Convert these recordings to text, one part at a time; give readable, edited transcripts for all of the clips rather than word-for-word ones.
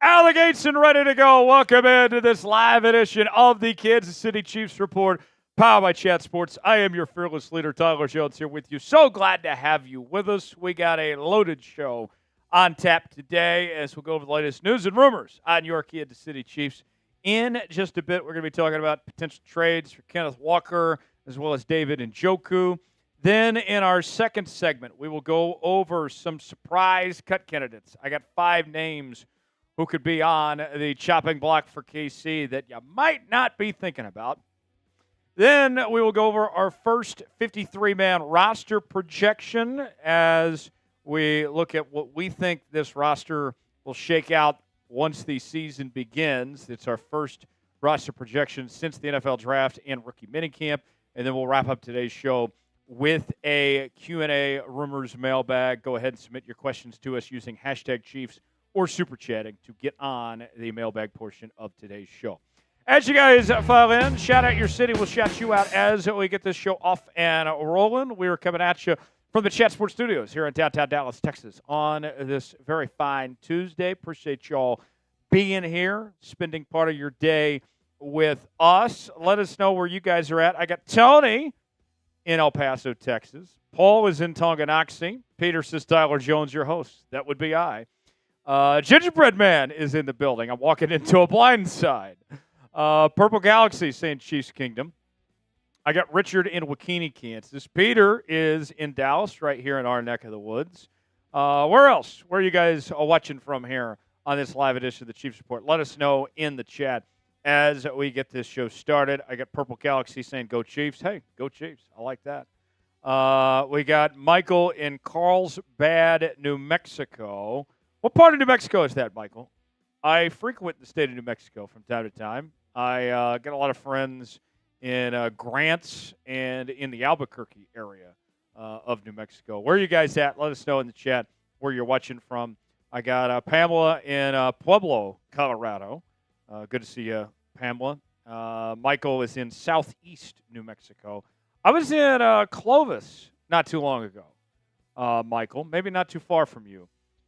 Alligates and ready to go. Welcome into this live edition of the Kansas City Chiefs Report, powered by Chat Sports. I am your fearless leader, Tyler Jones, here with you. So glad to have you with us. We got a loaded show on tap today as we'll go over the latest news and rumors on your Kansas City Chiefs. In just a bit, we're going to be talking about potential trades for Kenneth Walker as well as David Njoku. Then in our second segment, we will go over some surprise cut candidates. I got 5 names who could be on the chopping block for KC that you might not be thinking about. Then we will go over our first 53-man roster projection as we look at what we think this roster will shake out once the season begins. It's our first roster projection since the NFL draft and rookie minicamp. And then we'll wrap up today's show with a Q&A rumors mailbag. Go ahead and submit your questions to us using hashtag Chiefs or super chatting to get on the mailbag portion of today's show. As you guys file in, shout out your city. We'll shout you out as we get this show off and rolling. We are coming at you from the Chat Sports Studios here in downtown Dallas, Texas on this very fine Tuesday. Appreciate y'all being here, spending part of your day with us. Let us know where you guys are at. I got Tony in El Paso, Texas. Paul is in Tonganoxie. Peter says Tyler Jones, your host. That would be I. Gingerbread Man is in the building. I'm walking into a blind side. Purple Galaxy saying Chiefs Kingdom. I got Richard in Wakini, Kansas. Peter is in Dallas, right here in our neck of the woods. Where else? Where are you guys watching from here on this live edition of the Chiefs Report? Let us know in the chat as we get this show started. I got Purple Galaxy saying go Chiefs. Hey, go Chiefs. I like that. We got Michael in Carlsbad, New Mexico. What part of New Mexico is that, Michael? I frequent the state of New Mexico from time to time. I got a lot of friends in Grants and in the Albuquerque area of New Mexico. Where are you guys at? Let us know in the chat where you're watching from. I got Pamela in Pueblo, Colorado. Good to see you, Pamela. Michael is in southeast New Mexico. I was in Clovis not too long ago, Michael. Maybe not too far from you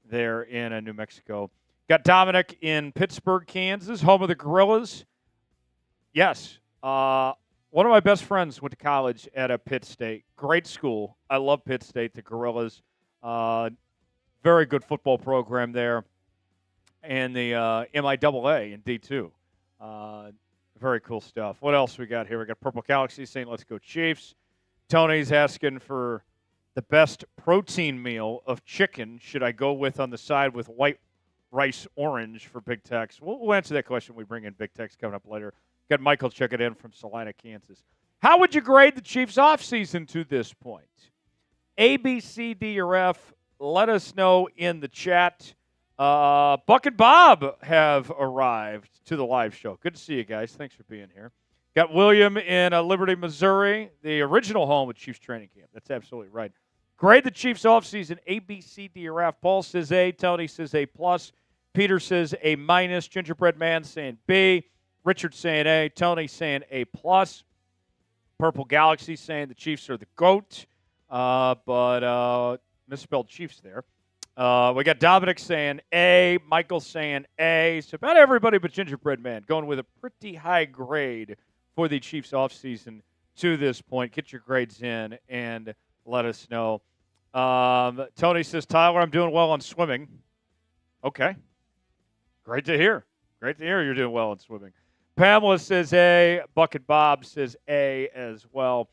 there in New Mexico. Got Dominic in Pittsburgh, Kansas, home of the Gorillas. Yes. One of my best friends went to college at a Pitt State. Great school. I love Pitt State, the Gorillas. Very good football program there. And the MIAA in D2. Very cool stuff. What else we got here? We got Purple Galaxy saying, let's go Chiefs. Tony's asking for the best protein meal of chicken should I go with on the side with white rice orange for Big Tex. We'll answer that question when we bring in Big Tex coming up later. Got Michael checking in from Salina, Kansas. How would you grade the Chiefs offseason to this point? A, B, C, D, or F? Let us know in the chat. Buck and Bob have arrived to the live show. Good to see you guys. Thanks for being here. Got William in Liberty, Missouri, the original home of Chiefs training camp. That's absolutely right. Grade the Chiefs offseason, A, B, C, D, or F. Paul says A. Tony says A+. Peter says A-. Gingerbread Man saying B. Richard saying A. Tony saying A+. Purple Galaxy saying the Chiefs are the GOAT, but misspelled Chiefs there. We got Dominic saying A. Michael saying A. So about everybody but Gingerbread Man going with a pretty high grade for the Chiefs offseason to this point. Get your grades in and let us know. Tony says, Tyler, I'm doing well on swimming. Okay. Great to hear. Great to hear you're doing well in swimming. Pamela says A. Bucket Bob says A as well.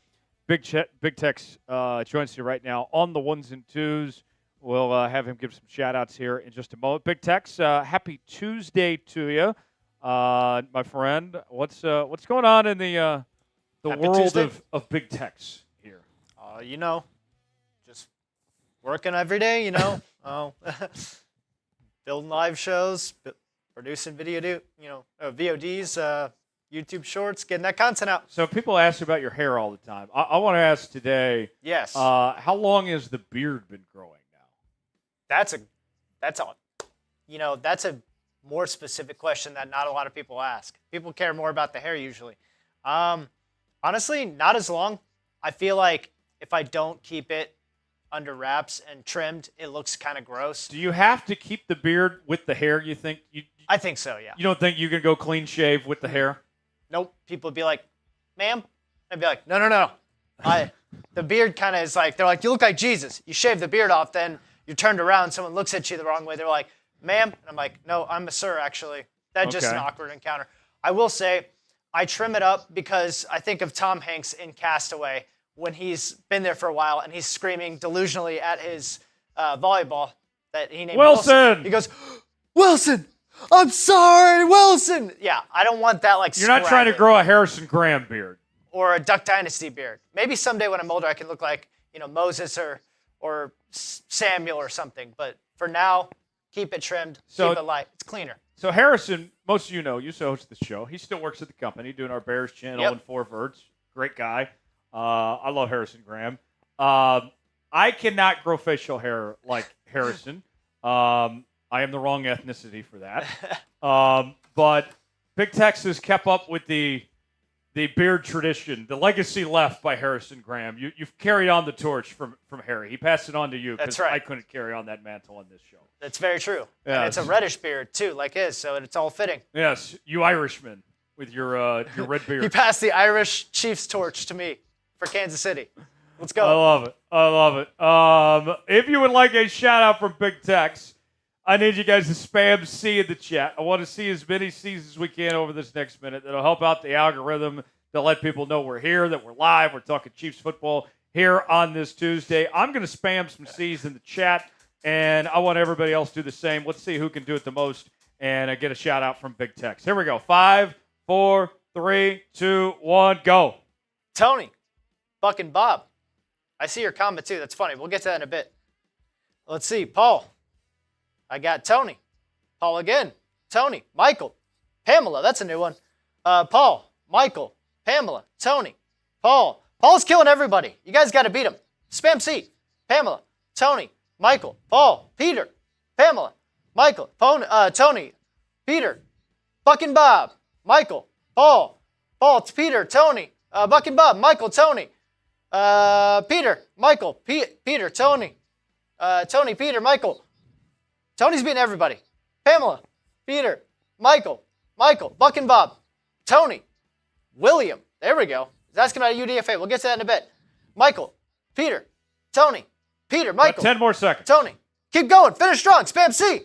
Big Tex joins you right now on the ones and twos. We'll have him give some shout-outs here in just a moment. Big Tex, happy Tuesday to you, my friend. What's going on in the world of Big Tex here? Just working every day, building live shows, producing VODs, YouTube shorts, getting that content out. So people ask about your hair all the time. I want to ask today. Yes. How long has the beard been growing now? That's a more specific question that not a lot of people ask. People care more about the hair usually. Honestly, not as long. I feel like if I don't keep it under wraps and trimmed, it looks kind of gross. Do you have to keep the beard with the hair, you think? I think so, yeah. You don't think you can go clean shave with the hair? Nope. People would be like, ma'am? I'd be like, no. The beard kind of is like, they're like, you look like Jesus. You shave the beard off, then you're turned around, someone looks at you the wrong way. They're like, ma'am? And I'm like, no, I'm a sir, actually. That's just an awkward encounter. I will say, I trim it up because I think of Tom Hanks in Castaway when he's been there for a while and he's screaming delusionally at his volleyball that he named Wilson. He goes, Wilson, I'm sorry, Wilson. Yeah, I don't want that like You're not trying to grow a Harrison Graham beard. Or a Duck Dynasty beard. Maybe someday when I'm older I can look like, Moses or Samuel or something. But for now, keep it trimmed, keep it light. It's cleaner. So Harrison, most of you know, used to host the show. He still works at the company doing our Bears channel and Four Verts. Great guy. I love Harrison Graham. I cannot grow facial hair like Harrison. I am the wrong ethnicity for that. But Big Texas kept up with the beard tradition, the legacy left by Harrison Graham. You've carried on the torch from Harry. He passed it on to you because I couldn't carry on that mantle on this show. That's very true. Yes. And it's a reddish beard, too, like his, so it's all fitting. Yes, you Irishmen with your red beard. You passed the Irish Chiefs torch to me for Kansas City. Let's go. I love it. If you would like a shout-out from Big Tex, I need you guys to spam C in the chat. I want to see as many C's as we can over this next minute. That'll help out the algorithm to let people know we're here, that we're live. We're talking Chiefs football here on this Tuesday. I'm going to spam some C's in the chat, and I want everybody else to do the same. Let's see who can do it the most and get a shout-out from Big Tex. Here we go. 5, 4, 3, 2, 1, go. Tony, Buck and Bob. I see your comment, too. That's funny. We'll get to that in a bit. Let's see. Paul. I got Tony. Paul again. Tony. Michael. Pamela. That's a new one. Paul. Michael. Pamela. Tony. Paul. Paul's killing everybody. You guys got to beat him. Spam C. Pamela. Tony. Michael. Paul. Peter. Pamela. Michael. Tony. Peter. Buck and Bob. Michael. Paul. Paul. Peter. Tony. Buck and Bob. Michael. Tony. Peter. Michael. Peter. Tony. Tony. Peter. Michael. Tony's beating everybody. Pamela, Peter, Michael, Buck and Bob, Tony, William. There we go. He's asking about a UDFA. We'll get to that in a bit. Michael, Peter, Tony, Peter, Michael. 10 more seconds. Tony. Keep going. Finish strong. Spam C.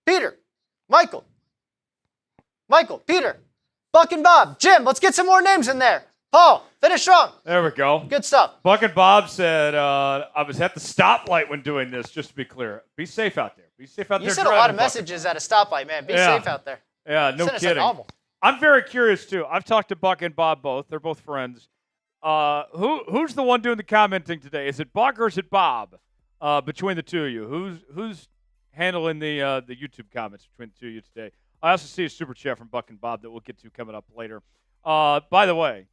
Peter, Michael, Peter, Buck and Bob. Jim, let's get some more names in there. Paul, finish strong. There we go. Good stuff. Buck and Bob said, I was at the stoplight when doing this, just to be clear. Be safe out there. Be safe out there. You sent a lot of messages at a stoplight, man. Be safe out there. Yeah, no kidding. I'm very curious, too. I've talked to Buck and Bob both. They're both friends. Who's the one doing the commenting today? Is it Buck or is it Bob? Between the two of you. Who's handling the YouTube comments between the two of you today? I also see a super chat from Buck and Bob that we'll get to coming up later. By the way,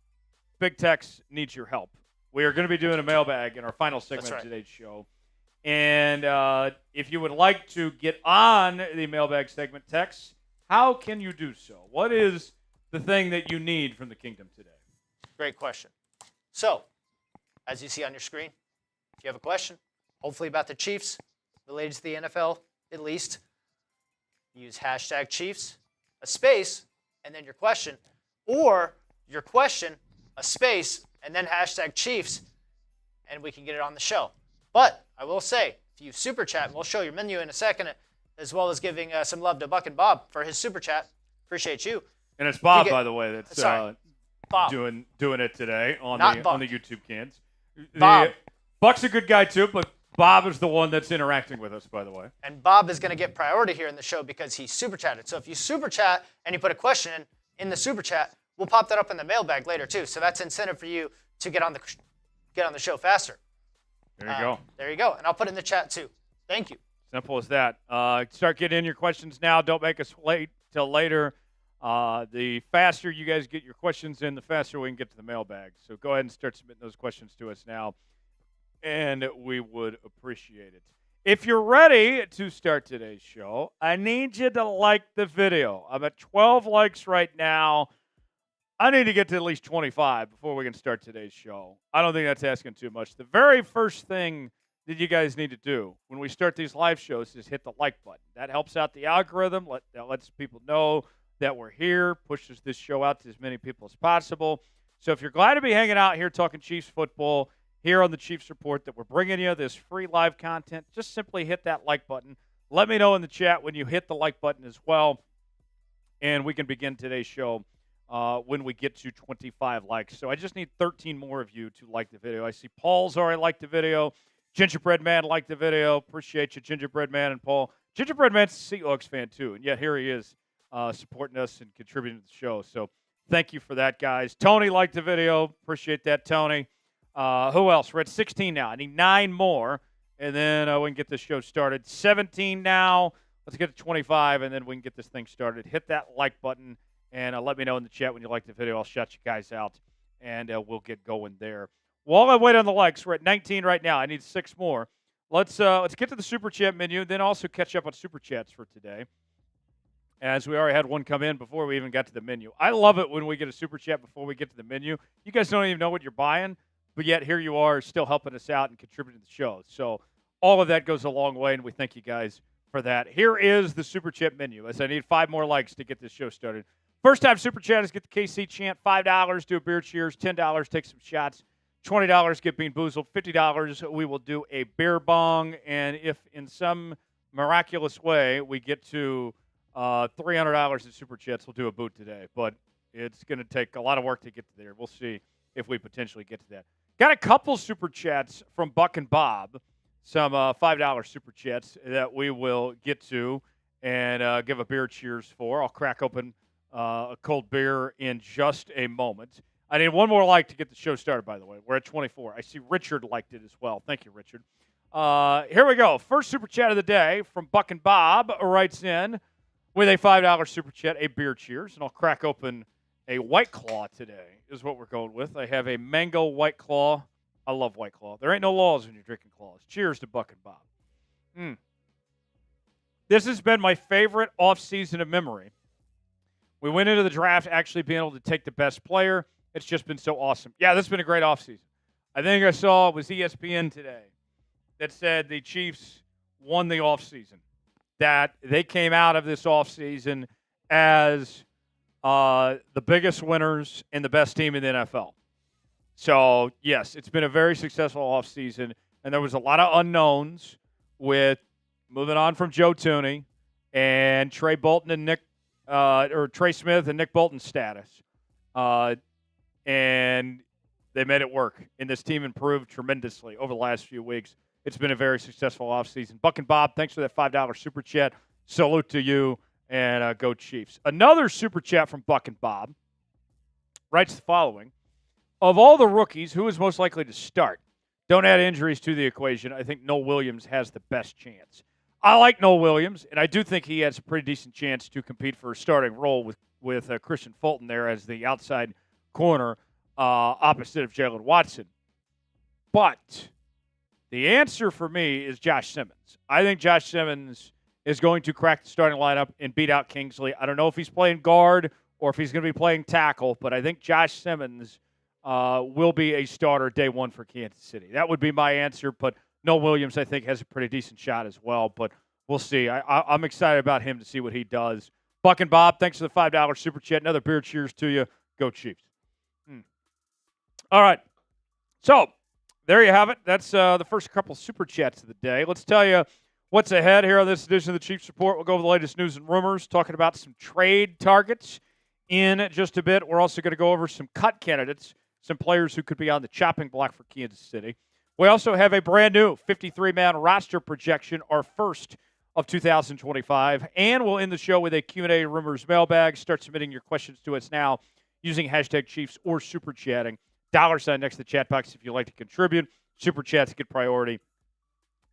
Big Tex needs your help. We are going to be doing a mailbag in our final segment of today's show. And if you would like to get on the mailbag segment, Tex, how can you do so? What is the thing that you need from the kingdom today? Great question. So, as you see on your screen, if you have a question, hopefully about the Chiefs, related to the NFL at least, use hashtag Chiefs, a space, and then your question, or your question, a space, and then hashtag Chiefs, and we can get it on the show. But I will say, if you super chat, and we'll show your menu in a second, as well as giving some love to Buck and Bob for his super chat. Appreciate you. And it's Bob, by the way, that's Bob. doing it today on the YouTube cans. Bob. Buck's a good guy too, but Bob is the one that's interacting with us, by the way. And Bob is going to get priority here in the show because he super chatted. So if you super chat and you put a question in the super chat, we'll pop that up in the mailbag later too. So that's incentive for you to get on the show faster. There you go. There you go. And I'll put it in the chat too. Thank you. Simple as that. Start getting in your questions now. Don't make us wait till later. The faster you guys get your questions in, the faster we can get to the mailbag. So go ahead and start submitting those questions to us now, and we would appreciate it. If you're ready to start today's show, I need you to like the video. I'm at 12 likes right now. I need to get to at least 25 before we can start today's show. I don't think that's asking too much. The very first thing that you guys need to do when we start these live shows is hit the like button. That helps out the algorithm. That lets people know that we're here, pushes this show out to as many people as possible. So if you're glad to be hanging out here talking Chiefs football here on the Chiefs Report, that we're bringing you this free live content, just simply hit that like button. Let me know in the chat when you hit the like button as well, and we can begin today's show when we get to 25 likes. So I just need 13 more of you to like the video. I see Paul's already liked the video. Gingerbread Man liked the video. Appreciate you, Gingerbread Man and Paul. Gingerbread Man's a Seahawks fan, too, and yet here he is supporting us and contributing to the show. So thank you for that, guys. Tony liked the video. Appreciate that, Tony. Who else? We're at 16 now. I need 9 more, and then we can get this show started. 17 now. Let's get to 25, and then we can get this thing started. Hit that like button, and let me know in the chat when you like the video. I'll shout you guys out, and we'll get going there. While I wait on the likes, we're at 19 right now. I need 6 more. Let's get to the Super Chat menu, then also catch up on Super Chats for today, as we already had one come in before we even got to the menu. I love it when we get a Super Chat before we get to the menu. You guys don't even know what you're buying, but yet here you are still helping us out and contributing to the show. So all of that goes a long way, and we thank you guys for that. Here is the Super Chat menu, as I need 5 more likes to get this show started. First time Super Chat is get the KC chant, $5, do a beer cheers, $10, take some shots, $20, get Bean Boozled, $50, we will do a beer bong, and if in some miraculous way we get to $300 in Super Chats, we'll do a boot today. But it's going to take a lot of work to get to there. We'll see if we potentially get to that. Got a couple Super Chats from Buck and Bob, some $5 Super Chats that we will get to and give a beer cheers for. I'll crack open a cold beer in just a moment. I need one more like to get the show started, by the way. We're at 24. I see Richard liked it as well. Thank you, Richard. Here we go. First Super Chat of the day from Buck and Bob writes in with a $5 Super Chat, a beer cheers, and I'll crack open a White Claw today is what we're going with. I have a mango White Claw. I love White Claw. There ain't no laws when you're drinking claws. Cheers to Buck and Bob. This has been my favorite offseason of memory. We went into the draft actually being able to take the best player. It's just been so awesome. Yeah, this has been a great offseason. I think I saw it was ESPN today that said the Chiefs won the offseason, that they came out of this offseason as the biggest winners and the best team in the NFL. So, yes, it's been a very successful offseason, and there was a lot of unknowns with moving on from Joe Tooney and Trey Bolton and Trey Smith and Nick Bolton's status. And they made it work, and this team improved tremendously over the last few weeks. It's been a very successful offseason. Buck and Bob, thanks for that $5 Super Chat. Salute to you, and go Chiefs. Another Super Chat from Buck and Bob writes the following. Of all the rookies, who is most likely to start? Don't add injuries to the equation. I think Noel Williams has the best chance. I like Noel Williams, and I do think he has a pretty decent chance to compete for a starting role with Christian Fulton there as the outside corner opposite of Jalen Watson. But the answer for me is Josh Simmons. I think Josh Simmons is going to crack the starting lineup and beat out Kingsley. I don't know if he's playing guard or if he's going to be playing tackle, but I think Josh Simmons will be a starter day one for Kansas City. That would be my answer, but Noel Williams, I think, has a pretty decent shot as well, but we'll see. I'm excited about him to see what he does. Buck and Bob, thanks for the $5 Super Chat. Another beer cheers to you. Go Chiefs. All right. So there you have it. That's the first couple Super Chats of the day. Let's tell you what's ahead here on this edition of the Chiefs Report. We'll go over the latest news and rumors, talking about some trade targets in just a bit. We're also going to go over some cut candidates, some players who could be on the chopping block for Kansas City. We also have a brand new 53-man roster projection, our first of 2025. And we'll end the show with a Q&A rumors mailbag. Start submitting your questions to us now using hashtag Chiefs or Super Chatting. $sign next to the chat box if you'd like to contribute. Super Chats get priority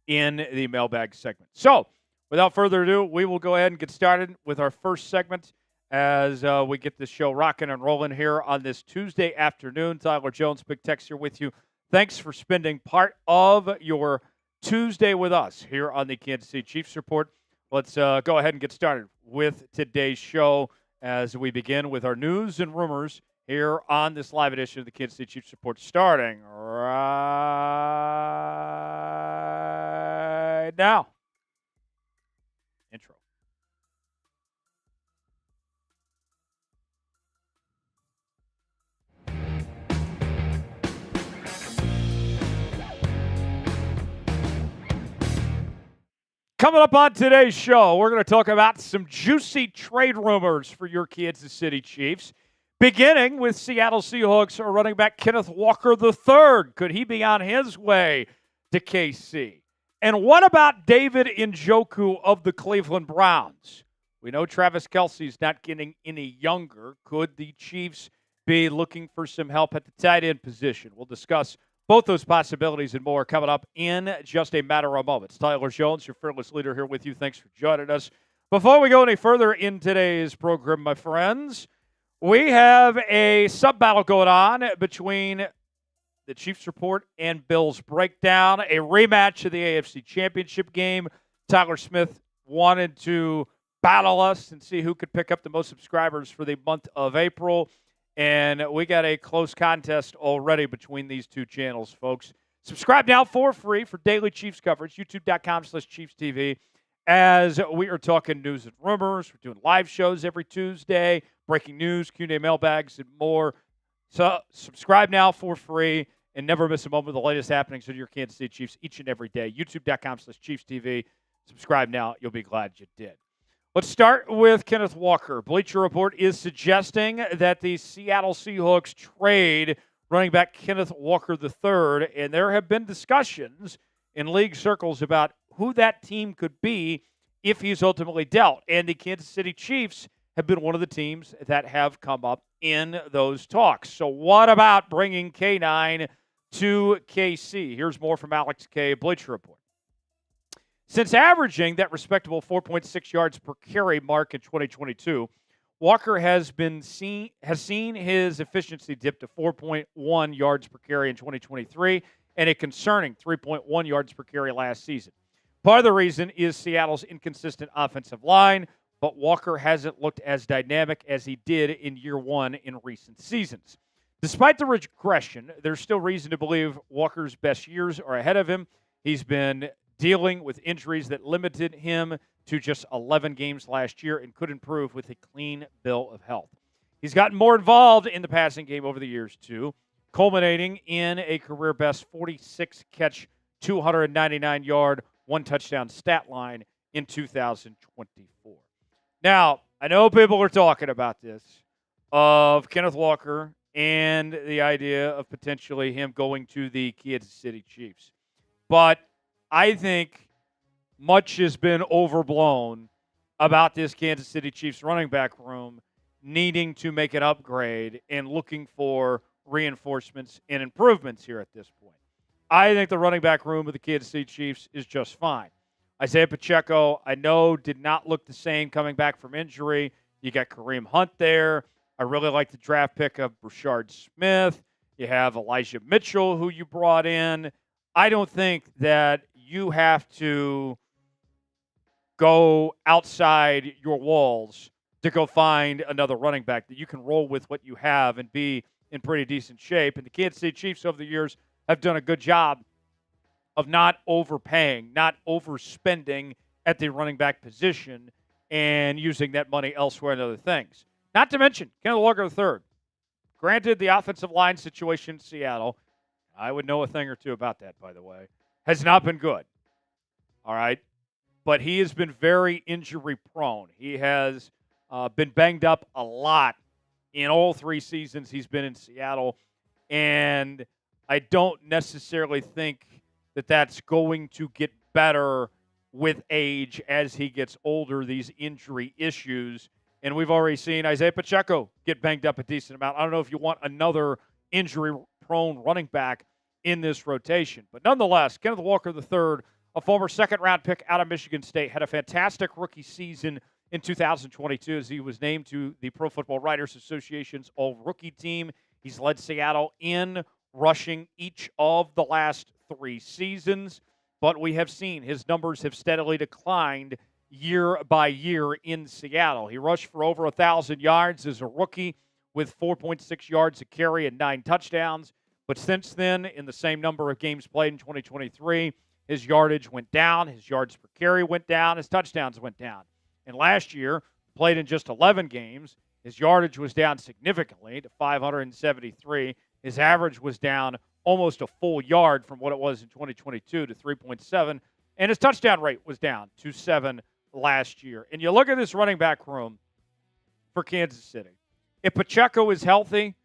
in the mailbag segment. So, without further ado, we will go ahead and get started with our first segment as we get this show rocking and rolling here on this Tuesday afternoon. Tyler Jones, Big Tex here with you. Thanks for spending part of your Tuesday with us here on the Kansas City Chiefs Report. Let's go ahead and get started with today's show as we begin with our news and rumors here on this live edition of the Kansas City Chiefs Report, starting right now. Intro. Coming up on today's show, we're going to talk about some juicy trade rumors for your Kansas City Chiefs, beginning with Seattle Seahawks running back Kenneth Walker III. Could he be on his way to KC? And what about David Njoku of the Cleveland Browns? We know Travis Kelce's not getting any younger. Could the Chiefs be looking for some help at the tight end position? We'll discuss both those possibilities and more coming up in just a matter of moments. Tyler Jones, your fearless leader, here with you. Thanks for joining us. Before we go any further in today's program, my friends, we have a sub-battle going on between the Chiefs Report and Bills Breakdown, a rematch of the AFC Championship game. Tyler Smith wanted to battle us and see who could pick up the most subscribers for the month of April. And we got a close contest already between these two channels, folks. Subscribe now for free for daily Chiefs coverage, youtube.com/ChiefsTV. As we are talking news and rumors, we're doing live shows every Tuesday, breaking news, Q&A mailbags, and more. So subscribe now for free and never miss a moment of the latest happenings with your Kansas City Chiefs each and every day. youtube.com/ChiefsTV. Subscribe now. You'll be glad you did. Let's start with Kenneth Walker. Bleacher Report is suggesting that the Seattle Seahawks trade running back Kenneth Walker III, and there have been discussions in league circles about who that team could be if he's ultimately dealt. And the Kansas City Chiefs have been one of the teams that have come up in those talks. So what about bringing K9 to KC? Here's more from Alex K., Bleacher Report. Since averaging that respectable 4.6 yards per carry mark in 2022, Walker has seen his efficiency dip to 4.1 yards per carry in 2023 and a concerning 3.1 yards per carry last season. Part of the reason is Seattle's inconsistent offensive line, but Walker hasn't looked as dynamic as he did in year one in recent seasons. Despite the regression, there's still reason to believe Walker's best years are ahead of him. He's been dealing with injuries that limited him to just 11 games last year and could improve with a clean bill of health. He's gotten more involved in the passing game over the years, too, culminating in a career-best 46-catch, 299-yard, one-touchdown stat line in 2024. Now, I know people are talking about this, of Kenneth Walker and the idea of potentially him going to the Kansas City Chiefs. But I think much has been overblown about this Kansas City Chiefs running back room needing to make an upgrade and looking for reinforcements and improvements here at this point. I think the running back room of the Kansas City Chiefs is just fine. Isaiah Pacheco, I know, did not look the same coming back from injury. You got Kareem Hunt there. I really like the draft pick of Brashard Smith. You have Elijah Mitchell, who you brought in. I don't think that you have to go outside your walls to go find another running back, that you can roll with what you have and be in pretty decent shape. And the Kansas City Chiefs over the years have done a good job of not overpaying, not overspending at the running back position and using that money elsewhere and other things. Not to mention Kenneth Walker III. Granted, the offensive line situation in Seattle, I would know a thing or two about that, by the way, has not been good. All right? But he has been very injury-prone. He has been banged up a lot in all 3 seasons he's been in Seattle. And I don't necessarily think that that's going to get better with age as he gets older, these injury issues. And we've already seen Isaiah Pacheco get banged up a decent amount. I don't know if you want another injury-prone running back in this rotation. But nonetheless, Kenneth Walker III, a former second-round pick out of Michigan State, had a fantastic rookie season in 2022 as he was named to the Pro Football Writers Association's All-Rookie team. He's led Seattle in rushing each of the last 3 seasons. But we have seen his numbers have steadily declined year by year in Seattle. He rushed for over 1,000 yards as a rookie with 4.6 yards a carry and 9 touchdowns. But since then, in the same number of games played in 2023, his yardage went down, his yards per carry went down, his touchdowns went down. And last year, played in just 11 games, his yardage was down significantly to 573. His average was down almost a full yard from what it was in 2022 to 3.7. And his touchdown rate was down to 7 last year. And you look at this running back room for Kansas City. If Pacheco is healthy,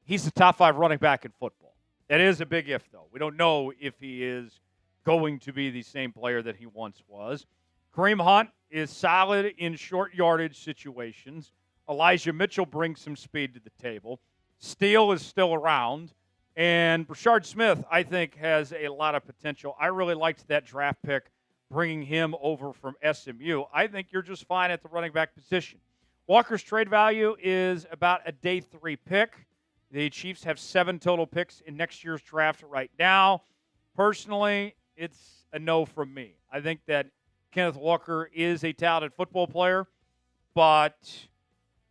he's the top 5 running back in football. That is a big if, though. We don't know if he is going to be the same player that he once was. Kareem Hunt is solid in short yardage situations. Elijah Mitchell brings some speed to the table. Steele is still around. And Brashard Smith, I think, has a lot of potential. I really liked that draft pick, bringing him over from SMU. I think you're just fine at the running back position. Walker's trade value is about a day 3 pick. The Chiefs have 7 total picks in next year's draft right now. Personally, it's a no from me. I think that Kenneth Walker is a talented football player, but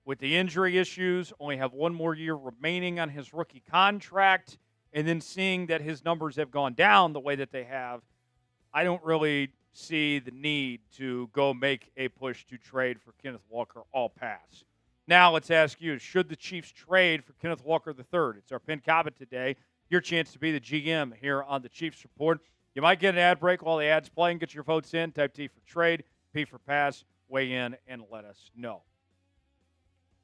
with the injury issues, only have 1 more year remaining on his rookie contract, and then seeing that his numbers have gone down the way that they have, I don't really see the need to go make a push to trade for Kenneth Walker. All pass. Now let's ask you, should the Chiefs trade for Kenneth Walker III? It's our pinned comment today. Your chance to be the GM here on the Chiefs Report. You might get an ad break while the ad's playing. Get your votes in. Type T for trade, P for pass. Weigh in and let us know.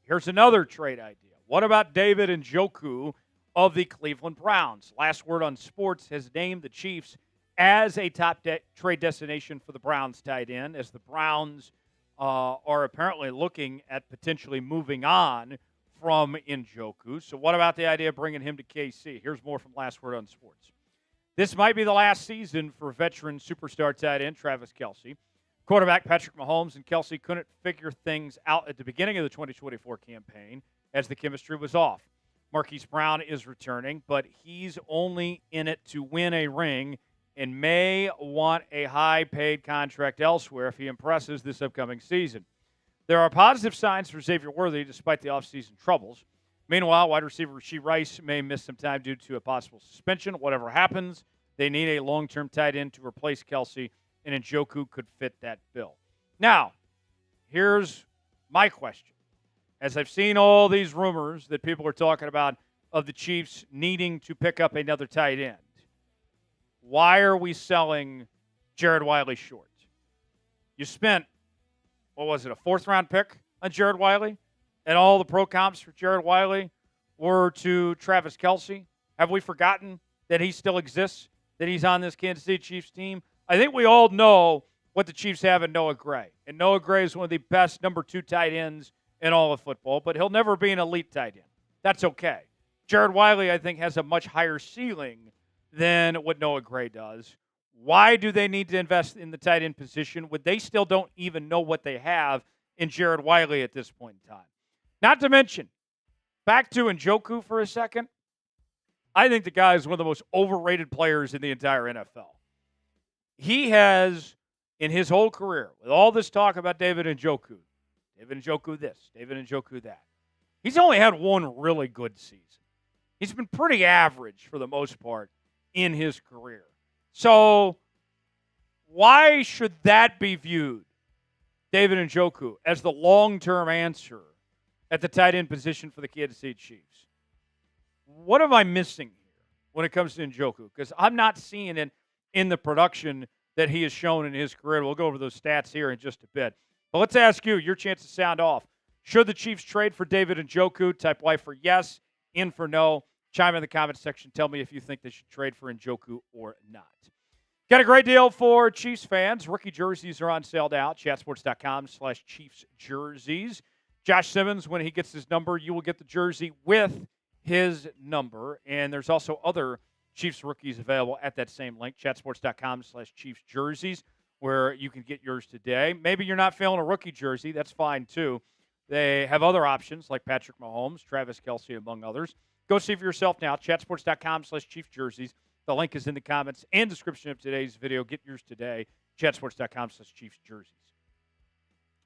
Here's another trade idea. What about David Njoku of the Cleveland Browns? Last Word on Sports has named the Chiefs as a top trade destination for the Browns tight end, as the Browns are apparently looking at potentially moving on from Njoku. So what about the idea of bringing him to KC? Here's more from Last Word on Sports. This might be the last season for veteran superstar tight end Travis Kelce. Quarterback Patrick Mahomes and Kelce couldn't figure things out at the beginning of the 2024 campaign as the chemistry was off. Marquise Brown is returning, but he's only in it to win a ring and may want a high-paid contract elsewhere if he impresses this upcoming season. There are positive signs for Xavier Worthy despite the offseason troubles. Meanwhile, wide receiver Rashee Rice may miss some time due to a possible suspension. Whatever happens, they need a long-term tight end to replace Kelce, and Njoku could fit that bill. Now, here's my question. As I've seen all these rumors that people are talking about of the Chiefs needing to pick up another tight end, why are we selling Jared Wiley short? You spent, what was it, a 4th-round pick on Jared Wiley? And all the pro comps for Jared Wiley were to Travis Kelce. Have we forgotten that he still exists, that he's on this Kansas City Chiefs team? I think we all know what the Chiefs have in Noah Gray. And Noah Gray is one of the best number 2 tight ends in all of football, but he'll never be an elite tight end. That's okay. Jared Wiley, I think, has a much higher ceiling than what Noah Gray does. Why do they need to invest in the tight end position when they still don't even know what they have in Jared Wiley at this point in time? Not to mention, back to Njoku for a second, I think the guy is one of the most overrated players in the entire NFL. He has, in his whole career, with all this talk about David Njoku this, David Njoku that, he's only had 1 really good season. He's been pretty average for the most part in his career. So why should that be viewed, David Njoku, as the long-term answer at the tight end position for the Kansas City Chiefs? What am I missing here when it comes to Njoku? Because I'm not seeing it in the production that he has shown in his career. We'll go over those stats here in just a bit. But let's ask you, your chance to sound off. Should the Chiefs trade for David Njoku? Type Y for yes, in for no. Chime in the comments section. Tell me if you think they should trade for Njoku or not. Got a great deal for Chiefs fans. Rookie jerseys are on sale now. Chatsports.com/Chiefs jerseys. Josh Simmons, when he gets his number, you will get the jersey with his number. And there's also other Chiefs rookies available at that same link, chatsports.com/Chiefs jerseys, where you can get yours today. Maybe you're not feeling a rookie jersey. That's fine, too. They have other options like Patrick Mahomes, Travis Kelce, among others. Go see for yourself now, chatsports.com/Chiefs jerseys. The link is in the comments and description of today's video. Get yours today, chatsports.com/Chiefs jerseys.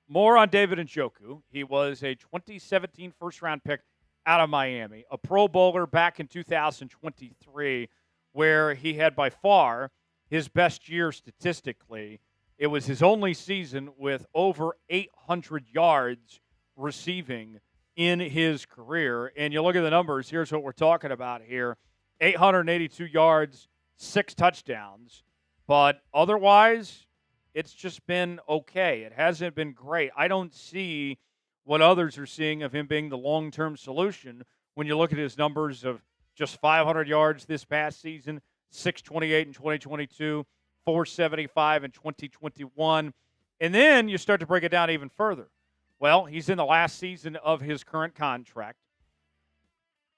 More on David Njoku. He was a 2017 first-round pick out of Miami, a Pro Bowler back in 2023, where he had by far his best year statistically. It was his only season with over 800 yards receiving in his career. And you look at the numbers, here's what we're talking about here. 882 yards, 6 touchdowns. But otherwise, it's just been okay. It hasn't been great. I don't see what others are seeing of him being the long-term solution when you look at his numbers of just 500 yards this past season, 628 in 2022, 475 in 2021. And then you start to break it down even further. Well, he's in the last season of his current contract.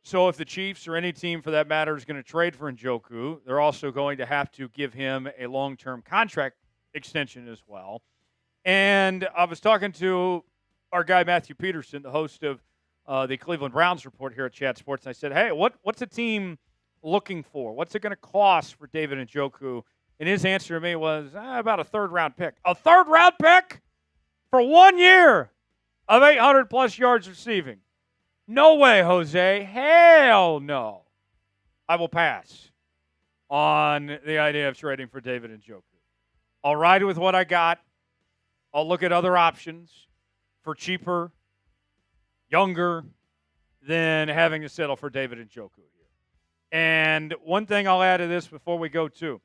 So if the Chiefs or any team for that matter is going to trade for Njoku, they're also going to have to give him a long-term contract extension as well. And I was talking to our guy Matthew Peterson, the host of the Cleveland Browns report here at Chat Sports, and I said, hey, what's a team looking for? What's it going to cost for David Njoku? And his answer to me was about a third-round pick. A third-round pick for 1 year of 800-plus yards receiving. No way, Jose. Hell no. I will pass on the idea of trading for David Njoku. I'll ride with what I got. I'll look at other options for cheaper, younger, than having to settle for David Njoku here. And one thing I'll add to this before we go to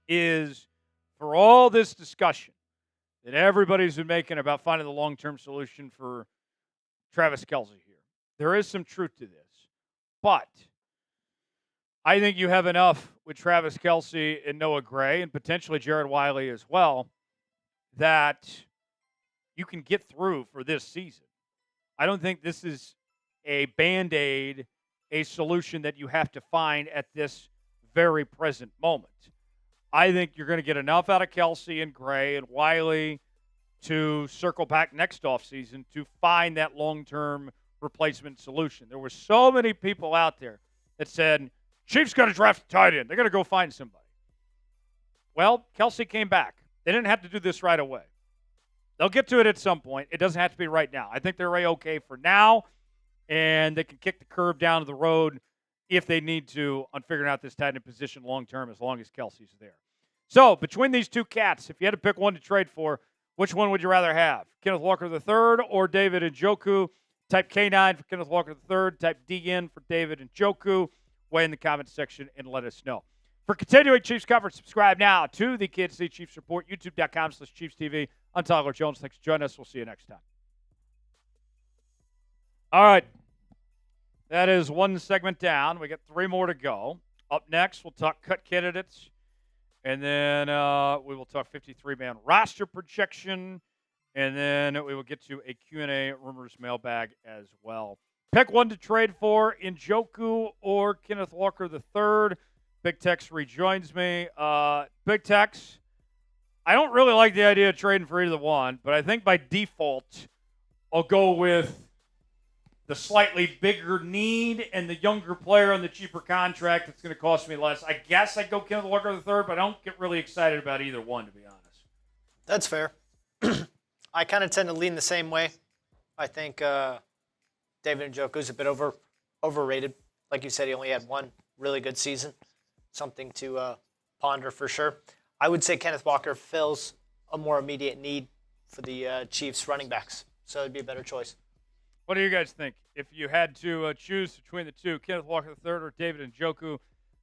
is for all this discussion that everybody's been making about finding the long-term solution for Travis Kelce here, there is some truth to this. But I think you have enough with Travis Kelce and Noah Gray and potentially Jared Wiley as well that you can get through for this season. I don't think this is a Band-Aid, a solution that you have to find at this very present moment. I think you're going to get enough out of Kelce and Gray and Wiley to circle back next offseason to find that long-term replacement solution. There were so many people out there that said, Chiefs got to draft a tight end. They're going to go find somebody. Well, Kelce came back. They didn't have to do this right away. They'll get to it at some point. It doesn't have to be right now. I think they're okay for now, and they can kick the curve down to the road if they need to on figuring out this tight end position long-term as long as Kelce's there. So, between these two cats, if you had to pick one to trade for, which one would you rather have? Kenneth Walker III or David Njoku? Type K9 for Kenneth Walker III. Type DN for David Njoku. Weigh in the comments section and let us know. For continuing Chiefs coverage, subscribe now to the Kansas City Chiefs Report, youtube.com/Chiefs TV. I'm Tyler Jones. Thanks for joining us. We'll see you next time. All right. That is one segment down. We got 3 more to go. Up next, we'll talk cut candidates. And then we will talk 53-man roster projection. And then we will get to a Q&A rumors mailbag as well. Pick one to trade for, Njoku or Kenneth Walker III. Big Tex rejoins me. Big Tex, I don't really like the idea of trading for either one, but I think by default, I'll go with the slightly bigger need and the younger player on the cheaper contract that's going to cost me less. I guess I'd go Kenneth Walker III, but I don't get really excited about either one, to be honest. That's fair. I kind of tend to lean the same way. I think David Njoku's a bit overrated. Like you said, he only had one really good season. Something to ponder for sure. I would say Kenneth Walker fills a more immediate need for the Chiefs running backs. So it'd be a better choice. What do you guys think? If you had to choose between the two, Kenneth Walker III or David Njoku,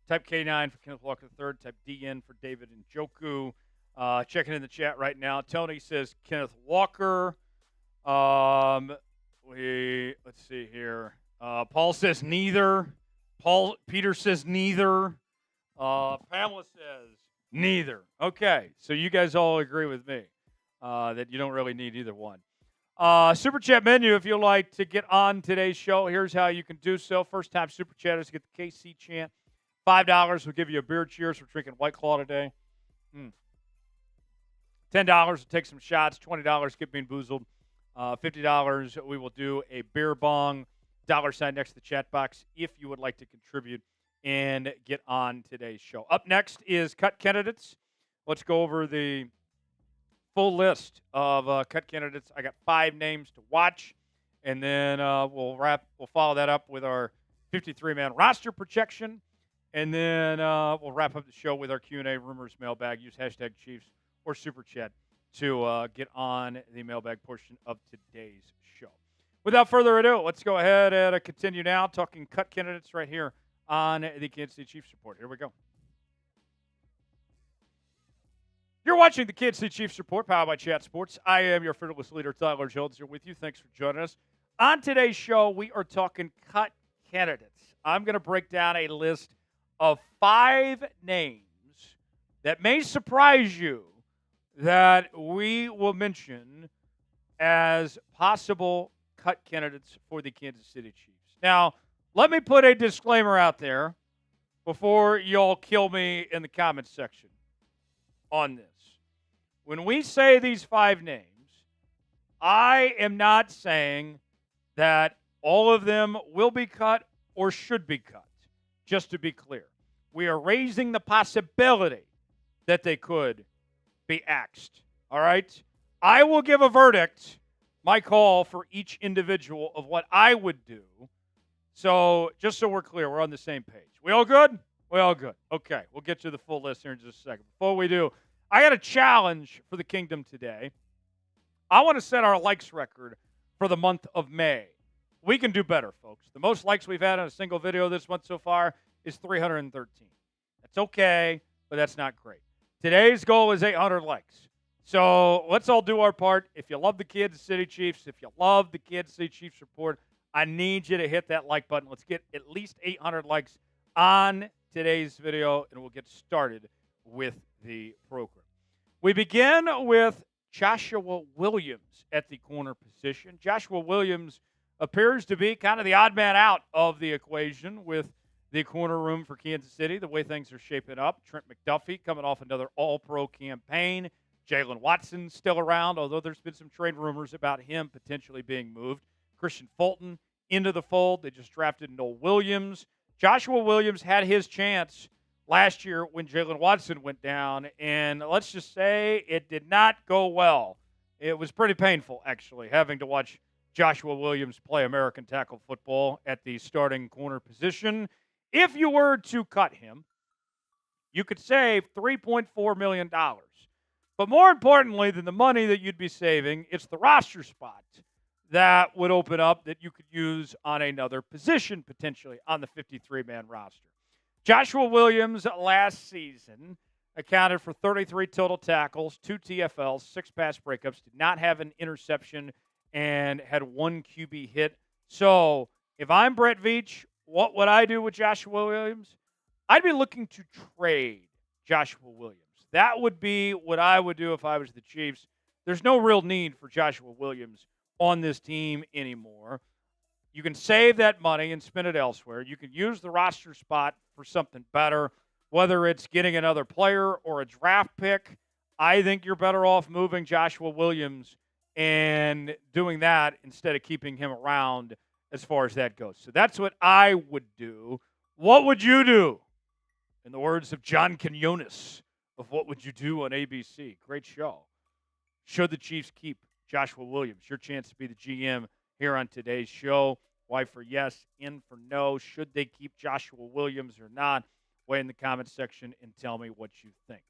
type K9 for Kenneth Walker III, type DN for David Njoku. Checking in the chat right now. Tony says Kenneth Walker. Let's see here. Paul says neither. Peter says neither. Pamela says neither. Okay, so you guys all agree with me that you don't really need either one. Super Chat menu, if you'd like to get on today's show, here's how you can do so. First-time Super Chatters get the KC chant. $5 will give you a beer cheers for drinking White Claw today. $10 will take some shots. $20 get being boozled. $50 we will do a beer bong. $sign next to the chat box if you would like to contribute and get on today's show. Up next is cut candidates. Let's go over the full list of cut candidates. I got 5 names to watch, and then we'll follow that up with our 53-man roster projection And then we'll wrap up the show with our Q&A rumors mailbag. Use hashtag Chiefs or Super Chat to get on the mailbag portion of today's show. Without further ado, let's go ahead and continue now talking cut candidates right here on the Kansas City Chiefs Report. Here we go. You're watching the Kansas City Chiefs Report, powered by Chat Sports. I am your fearless leader, Tyler Jones, here with you. Thanks for joining us. On today's show, we are talking cut candidates. I'm going to break down a list of 5 names that may surprise you that we will mention as possible cut candidates for the Kansas City Chiefs. Now, let me put a disclaimer out there before y'all kill me in the comments section on this. When we say these 5 names, I am not saying that all of them will be cut or should be cut, just to be clear. We are raising the possibility that they could be axed, all right? I will give a verdict, my call for each individual of what I would do. So just so we're clear, we're on the same page. We all good? We all good. Okay, we'll get to the full list here in just a second. Before we do, I got a challenge for the Kingdom today. I want to set our likes record for the month of May. We can do better, folks. The most likes we've had on a single video this month so far is 313. That's okay, but that's not great. Today's goal is 800 likes. So let's all do our part. If you love the Kansas City Chiefs, if you love the Kansas City Chiefs Report, I need you to hit that like button. Let's get at least 800 likes on today's video, and we'll get started with the program. We begin with Joshua Williams at the corner position. Joshua Williams appears to be kind of the odd man out of the equation with the corner room for Kansas City, the way things are shaping up. Trent McDuffie coming off another All-Pro campaign. Jalen Watson still around, although there's been some trade rumors about him potentially being moved. Christian Fulton into the fold. They just drafted Noel Williams. Joshua Williams had his chance last year when Jalen Watson went down, and let's just say it did not go well. It was pretty painful, actually, having to watch Joshua Williams play American tackle football at the starting corner position. If you were to cut him, you could save $3.4 million. But more importantly than the money that you'd be saving, it's the roster spot that would open up that you could use on another position, potentially, on the 53-man roster. Joshua Williams last season accounted for 33 total tackles, 2 TFLs, 6 pass breakups, did not have an interception, and had 1 QB hit. So if I'm Brett Veach, what would I do with Joshua Williams? I'd be looking to trade Joshua Williams. That would be what I would do if I was the Chiefs. There's no real need for Joshua Williams on this team anymore. You can save that money and spend it elsewhere. You can use the roster spot for something better, whether it's getting another player or a draft pick. I think you're better off moving Joshua Williams and doing that instead of keeping him around as far as that goes. So that's what I would do. What would you do? In the words of John Quinones of What Would You Do on ABC. Great show. Should the Chiefs keep Joshua Williams? Your chance to be the GM here on today's show. Y for yes, N for no. Should they keep Joshua Williams or not? Weigh in the comments section and tell me what you think.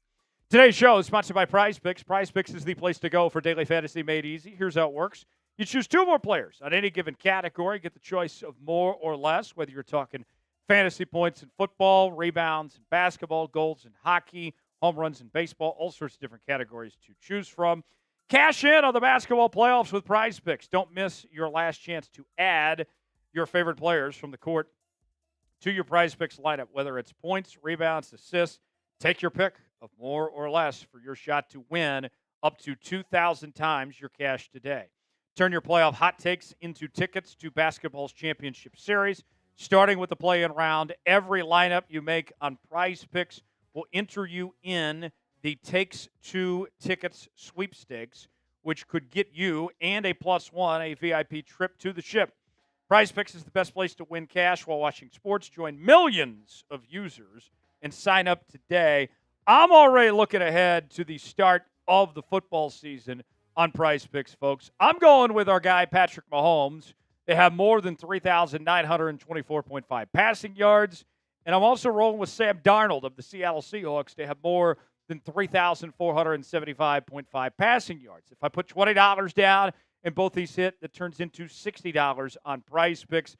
Today's show is sponsored by PrizePicks. PrizePicks is the place to go for daily fantasy made easy. Here's how it works. You choose 2 more players on any given category. Get the choice of more or less, whether you're talking fantasy points in football, rebounds in basketball, goals in hockey, home runs in baseball, all sorts of different categories to choose from. Cash in on the basketball playoffs with PrizePicks. Don't miss your last chance to add your favorite players from the court to your PrizePicks lineup, whether it's points, rebounds, assists. Take your pick of more or less for your shot to win up to 2,000 times your cash today. Turn your playoff hot takes into tickets to basketball's championship series. Starting with the play-in round, every lineup you make on PrizePicks will enter you in the Takes 2 Tickets sweepstakes, which could get you and a +1, a VIP trip to the ship. PrizePicks is the best place to win cash while watching sports. Join millions of users and sign up today. I'm already looking ahead to the start of the football season on PrizePicks, folks. I'm going with our guy, Patrick Mahomes. They have more than 3,924.5 passing yards And I'm also rolling with Sam Darnold of the Seattle Seahawks to have more than 3,475.5 passing yards. If I put $20 down and both these hit, that turns into $60 on PrizePicks.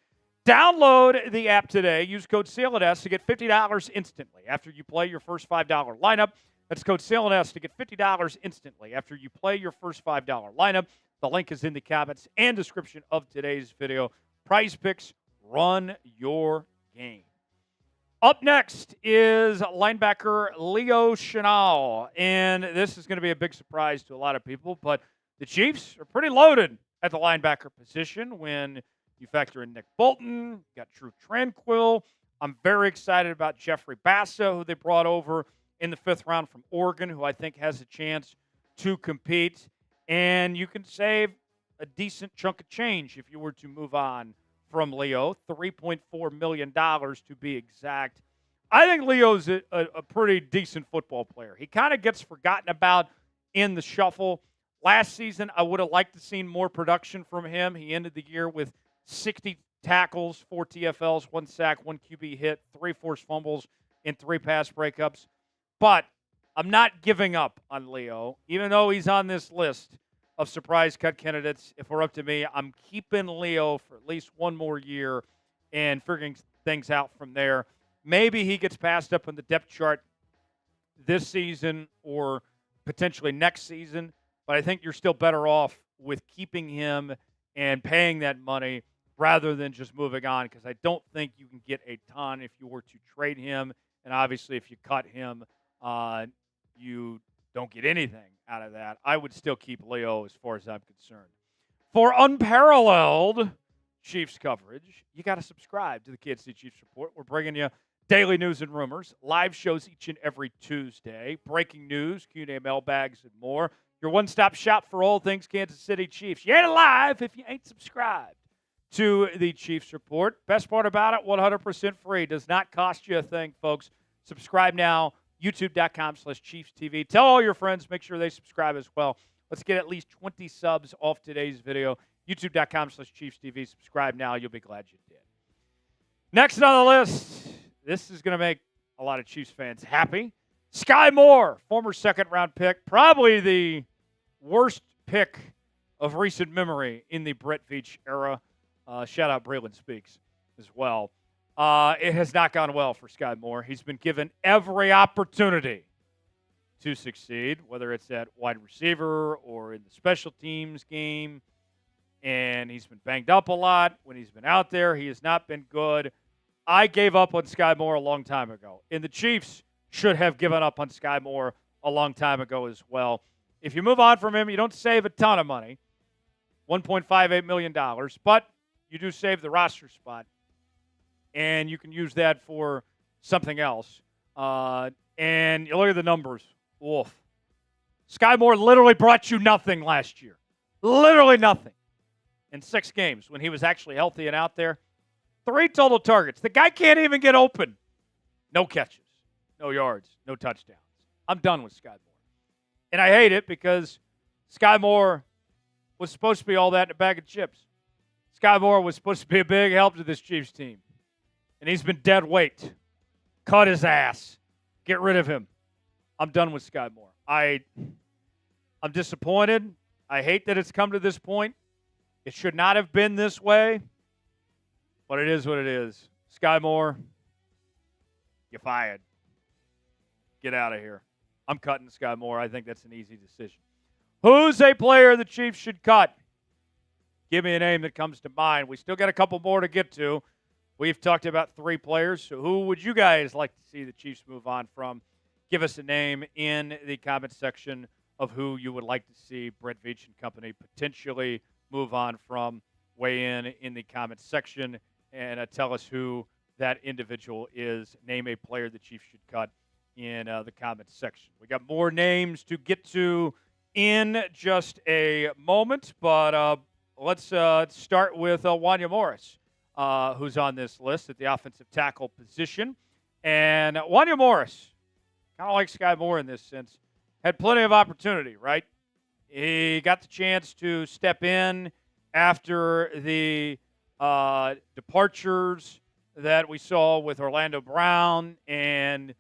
Download the app today. Use code SAILINS to get $50 instantly after you play your first $5 lineup. That's code SAILINS to get $50 instantly after you play your first $5 lineup. The link is in the comments and description of today's video. PrizePicks, run your game. Up next is linebacker Leo Chenal, and this is going to be a big surprise to a lot of people, but the Chiefs are pretty loaded at the linebacker position when you factor in Nick Bolton, got Drew Tranquill. I'm very excited about Jeffrey Bassa, who they brought over in the 5th round from Oregon, who I think has a chance to compete, and you can save a decent chunk of change if you were to move on from Leo, $3.4 million to be exact. I think Leo's a pretty decent football player. He kind of gets forgotten about in the shuffle. Last season, I would have liked to seen more production from him. He ended the year with 60 tackles, 4 TFLs, 1 sack, 1 QB hit, 3 forced fumbles, and 3 pass breakups. But I'm not giving up on Leo, even though he's on this list of surprise cut candidates. If we're up to me, I'm keeping Leo for at least one more year and figuring things out from there. Maybe he gets passed up on the depth chart this season or potentially next season, but I think you're still better off with keeping him and paying that money rather than just moving on, because I don't think you can get a ton if you were to trade him. And obviously, if you cut him, you don't get anything out of that. I would still keep Leo as far as I'm concerned. For unparalleled Chiefs coverage, you got to subscribe to the Kansas City Chiefs Report. We're bringing you daily news and rumors, live shows each and every Tuesday, breaking news, Q&A, mailbags, and more. Your one-stop shop for all things Kansas City Chiefs. You ain't alive if you ain't subscribed to the Chiefs Report. Best part about it, 100% free. Does not cost you a thing, folks. Subscribe now. YouTube.com/ChiefsTV. Tell all your friends. Make sure they subscribe as well. Let's get at least 20 subs off today's video. YouTube.com/ChiefsTV. Subscribe now. You'll be glad you did. Next on the list, this is going to make a lot of Chiefs fans happy. Skyy Moore, former second-round pick, probably the worst pick of recent memory in the Brett Veach era. Shout out Braylon Speaks as well. It has not gone well for Skyy Moore. He's been given every opportunity to succeed, whether it's at wide receiver or in the special teams game. And he's been banged up a lot. When he's been out there, he has not been good. I gave up on Skyy Moore a long time ago. And the Chiefs should have given up on Skyy Moore a long time ago as well. If you move on from him, you don't save a ton of money, $1.58 million, but you do save the roster spot. And you can use that for something else. And you look at the numbers. Wolf. Skyy Moore literally brought you nothing last year. Literally nothing. In 6 games when he was actually healthy and out there. 3 total targets. The guy can't even get open. No catches. No yards. No touchdowns. I'm done with Skyy Moore. And I hate it because Skyy Moore was supposed to be all that in a bag of chips. Skyy Moore was supposed to be a big help to this Chiefs team. And he's been dead weight. Cut his ass. Get rid of him. I'm done with Skyy Moore. I'm disappointed. I hate that it's come to this point. It should not have been this way. But it is what it is. Skyy Moore, you're fired. Get out of here. I'm cutting Skyy Moore. I think that's an easy decision. Who's a player the Chiefs should cut? Give me a name that comes to mind. We still got a couple more to get to. We've talked about 3 players. So who would you guys like to see the Chiefs move on from? Give us a name in the comment section of who you would like to see Brett Veach and company potentially move on from. Weigh in the comment section and tell us who that individual is. Name a player the Chiefs should cut in the comments section. We got more names to get to in just a moment, but let's start with Wanya Morris, who's on this list at the offensive tackle position. And Wanya Morris, kind of like Skyy Moore in this sense, had plenty of opportunity, right? He got the chance to step in after the departures that we saw with Orlando Brown and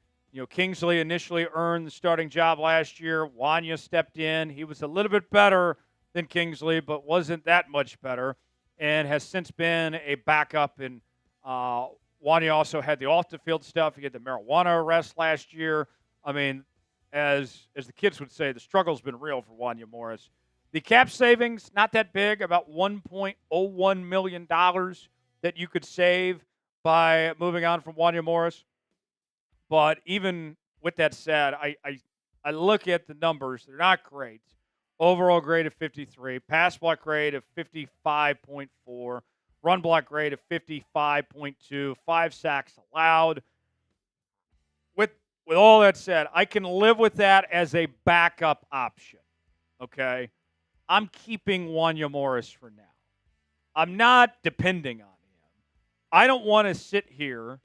Kingsley initially earned the starting job last year. Wanya stepped in. He was a little bit better than Kingsley, but wasn't that much better, and has since been a backup. And Wanya also had the off-the-field stuff. He had the marijuana arrest last year. I mean, as the kids would say, the struggle's been real for Wanya Morris. The cap savings, not that big, about $1.01 million that you could save by moving on from Wanya Morris. But even with that said, I look at the numbers. They're not great. Overall grade of 53, pass block grade of 55.4, run block grade of 55.2, 5 sacks allowed. With all that said, I can live with that as a backup option, okay? I'm keeping Wanya Morris for now. I'm not depending on him. I don't want to sit here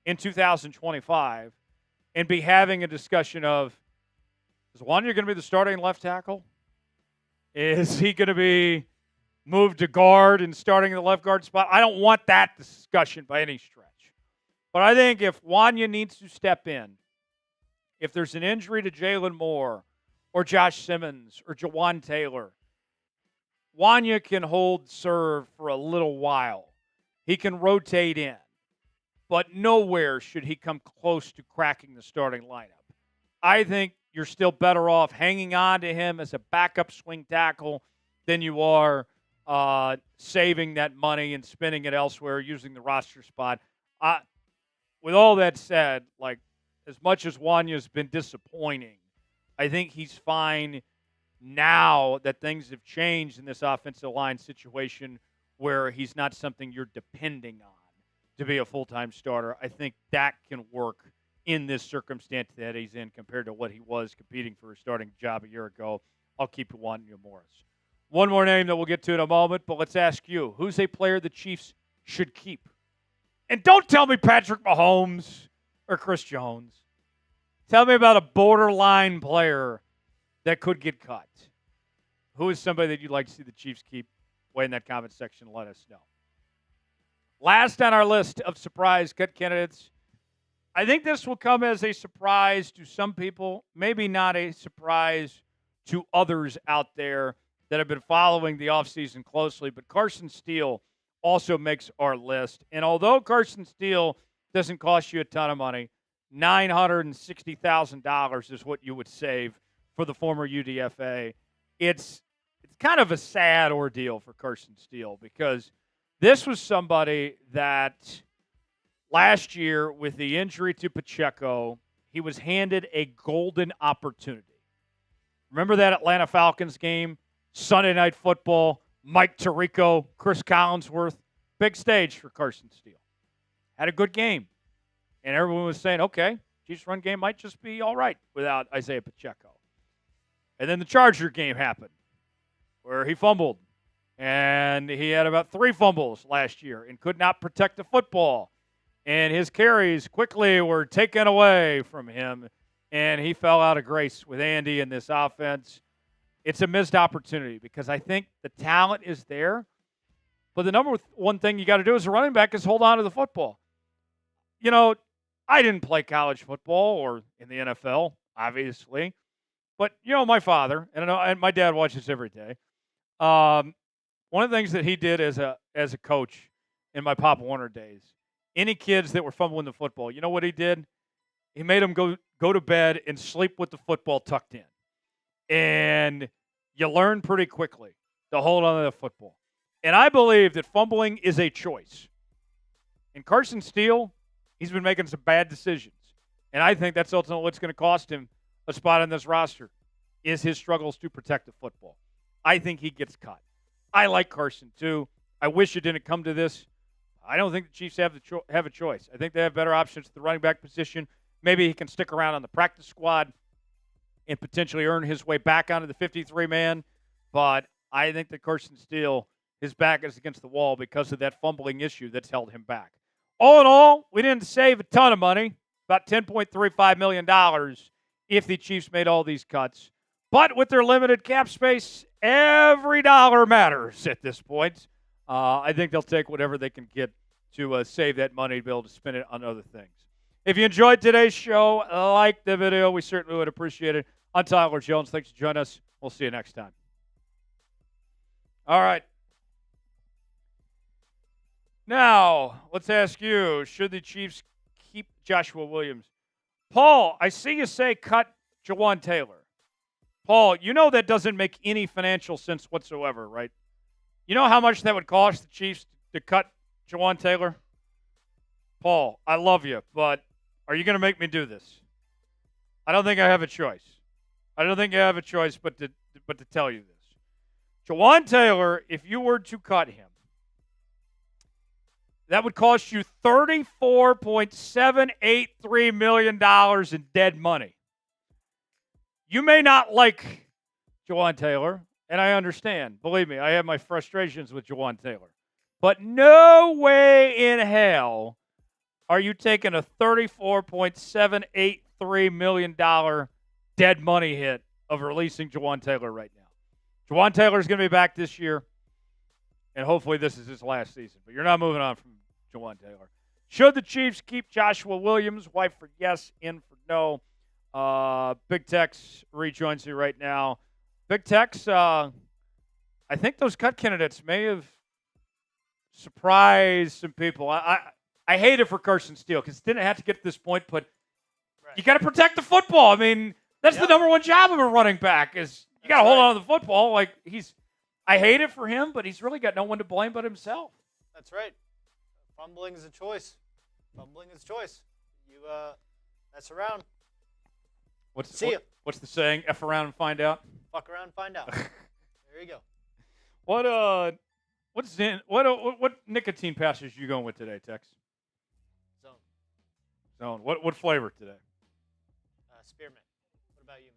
in 2025 and be having a discussion of, is Wanya going to be the starting left tackle? Is he going to be moved to guard and starting in the left guard spot? I don't want that discussion by any stretch. But I think if Wanya needs to step in, if there's an injury to Jalen Moore or Josh Simmons or Jawan Taylor, Wanya can hold serve for a little while. He can rotate in. But nowhere should he come close to cracking the starting lineup. I think you're still better off hanging on to him as a backup swing tackle than you are saving that money and spending it elsewhere using the roster spot. With all that said, as much as Wanya's been disappointing, I think he's fine now that things have changed in this offensive line situation where he's not something you're depending on to be a full-time starter. I think that can work in this circumstance that he's in compared to what he was competing for a starting job a year ago. I'll keep Wanya Morris. One more name that we'll get to in a moment, but let's ask you, who's a player the Chiefs should keep? And don't tell me Patrick Mahomes or Chris Jones. Tell me about a borderline player that could get cut. Who is somebody that you'd like to see the Chiefs keep? Way in that comment section, let us know. Last on our list of surprise cut candidates, I think this will come as a surprise to some people, maybe not a surprise to others out there that have been following the offseason closely, but Carson Steele also makes our list. And although Carson Steele doesn't cost you a ton of money, $960,000 is what you would save for the former UDFA. It's kind of a sad ordeal for Carson Steele because this was somebody that last year with the injury to Pacheco, he was handed a golden opportunity. Remember that Atlanta Falcons game? Sunday Night Football, Mike Tirico, Chris Collinsworth. Big stage for Carson Steele. Had a good game. And everyone was saying, okay, Chiefs' run game might just be all right without Isaiah Pacheco. And then the Charger game happened where he fumbled. And he had about 3 fumbles last year and could not protect the football. And his carries quickly were taken away from him. And he fell out of grace with Andy in this offense. It's a missed opportunity because I think the talent is there. But the number one thing you got to do as a running back is hold on to the football. I didn't play college football or in the NFL, obviously. But, my father, and my dad watches every day. One of the things that he did as a coach in my Pop Warner days, any kids that were fumbling the football, you know what he did? He made them go to bed and sleep with the football tucked in. And you learn pretty quickly to hold on to the football. And I believe that fumbling is a choice. And Carson Steele, he's been making some bad decisions. And I think that's ultimately what's going to cost him a spot on this roster, is his struggles to protect the football. I think he gets cut. I like Carson, too. I wish it didn't come to this. I don't think the Chiefs have a choice. I think they have better options at the running back position. Maybe he can stick around on the practice squad and potentially earn his way back onto the 53-man. But I think that Carson Steele, his back is against the wall because of that fumbling issue that's held him back. All in all, we didn't save a ton of money, about $10.35 million if the Chiefs made all these cuts. But with their limited cap space, every dollar matters at this point. I think they'll take whatever they can get to save that money to be able to spend it on other things. If you enjoyed today's show, like the video. We certainly would appreciate it. I'm Tyler Jones. Thanks for joining us. We'll see you next time. All right. Now, let's ask you, should the Chiefs keep Joshua Williams? Paul, I see you say cut Jawaan Taylor. Paul, you know that doesn't make any financial sense whatsoever, right? You know how much that would cost the Chiefs to cut Jawaan Taylor? Paul, I love you, but are you going to make me do this? I don't think I have a choice. I don't think I have a choice but to tell you this. Jawaan Taylor, if you were to cut him, that would cost you $34.783 million in dead money. You may not like Jawaan Taylor, and I understand. Believe me, I have my frustrations with Jawaan Taylor. But no way in hell are you taking a $34.783 million dead money hit of releasing Jawaan Taylor right now. Jawaan Taylor is going to be back this year, and hopefully this is his last season. But you're not moving on from Jawaan Taylor. Should the Chiefs keep Joshua Williams? Wife for yes, in for no. Big Tex rejoins you right now. Big Tex, I think those cut candidates may have surprised some people. I hate it for Carson Steele because it didn't have to get to this point, but you got to protect the football. I mean, that's the number one job of a running back is you got to hold on to the football. Like I hate it for him, but he's really got no one to blame but himself. That's right. Fumbling is a choice. Fumbling is a choice. You mess around. What's the saying? F around and find out. Fuck around and find out. There you go. What nicotine patches you going with today, Tex? Zone. What flavor today? Spearmint. What about you,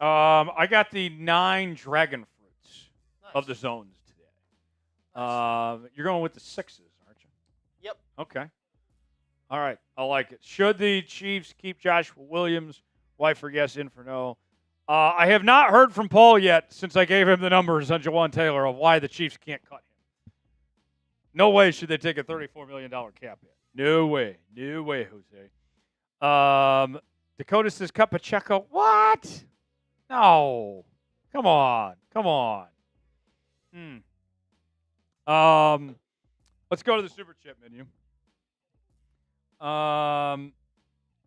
man? I got the 9 dragon fruits of the zones today. Nice. You're going with the 6s, aren't you? Yep. Okay. All right. I like it. Should the Chiefs keep Joshua Williams? Wife for yes, in for no. I have not heard from Paul yet since I gave him the numbers on Jawaan Taylor of why the Chiefs can't cut him. No way should they take a $34 million cap hit. No way. No way, Jose. Dakota says cut Pacheco. What? No. Come on. Let's go to the Super Chat menu.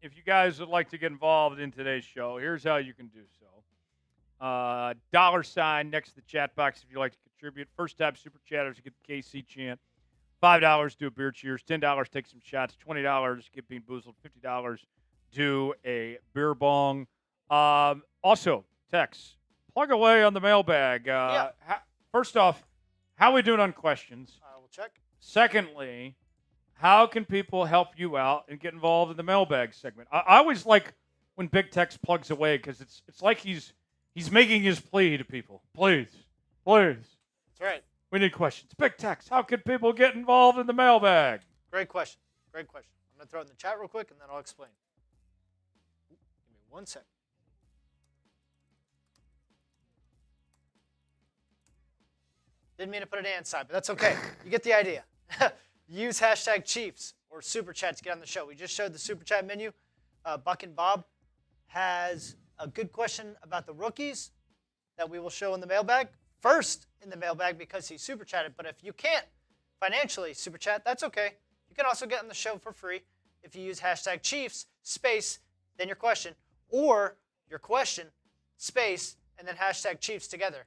If you guys would like to get involved in today's show, here's how you can do so. $sign next to the chat box if you'd like to contribute. First time Super Chatters get the KC chant. $5 do a beer cheers. $10 take some shots. $20 get bean boozled. $50 do a beer bong. Also, Tex, plug away on the mailbag. First off, how are we doing on questions? We'll check. Secondly, how can people help you out and get involved in the mailbag segment? I always like when Big Tex plugs away because it's like he's making his plea to people. Please. That's right. We need questions. Big Tex, how can people get involved in the mailbag? Great question. I'm going to throw it in the chat real quick, and then I'll explain. Give me 1 second. Didn't mean to put an and sign, but that's okay. You get the idea. Use hashtag Chiefs or Super Chat to get on the show. We just showed the Super Chat menu. Buck and Bob has a good question about the rookies that we will show in the mailbag. First in the mailbag because he Super Chatted. But if you can't financially Super Chat, that's okay. You can also get on the show for free if you use hashtag Chiefs, space, then your question, or your question, space, and then hashtag Chiefs together.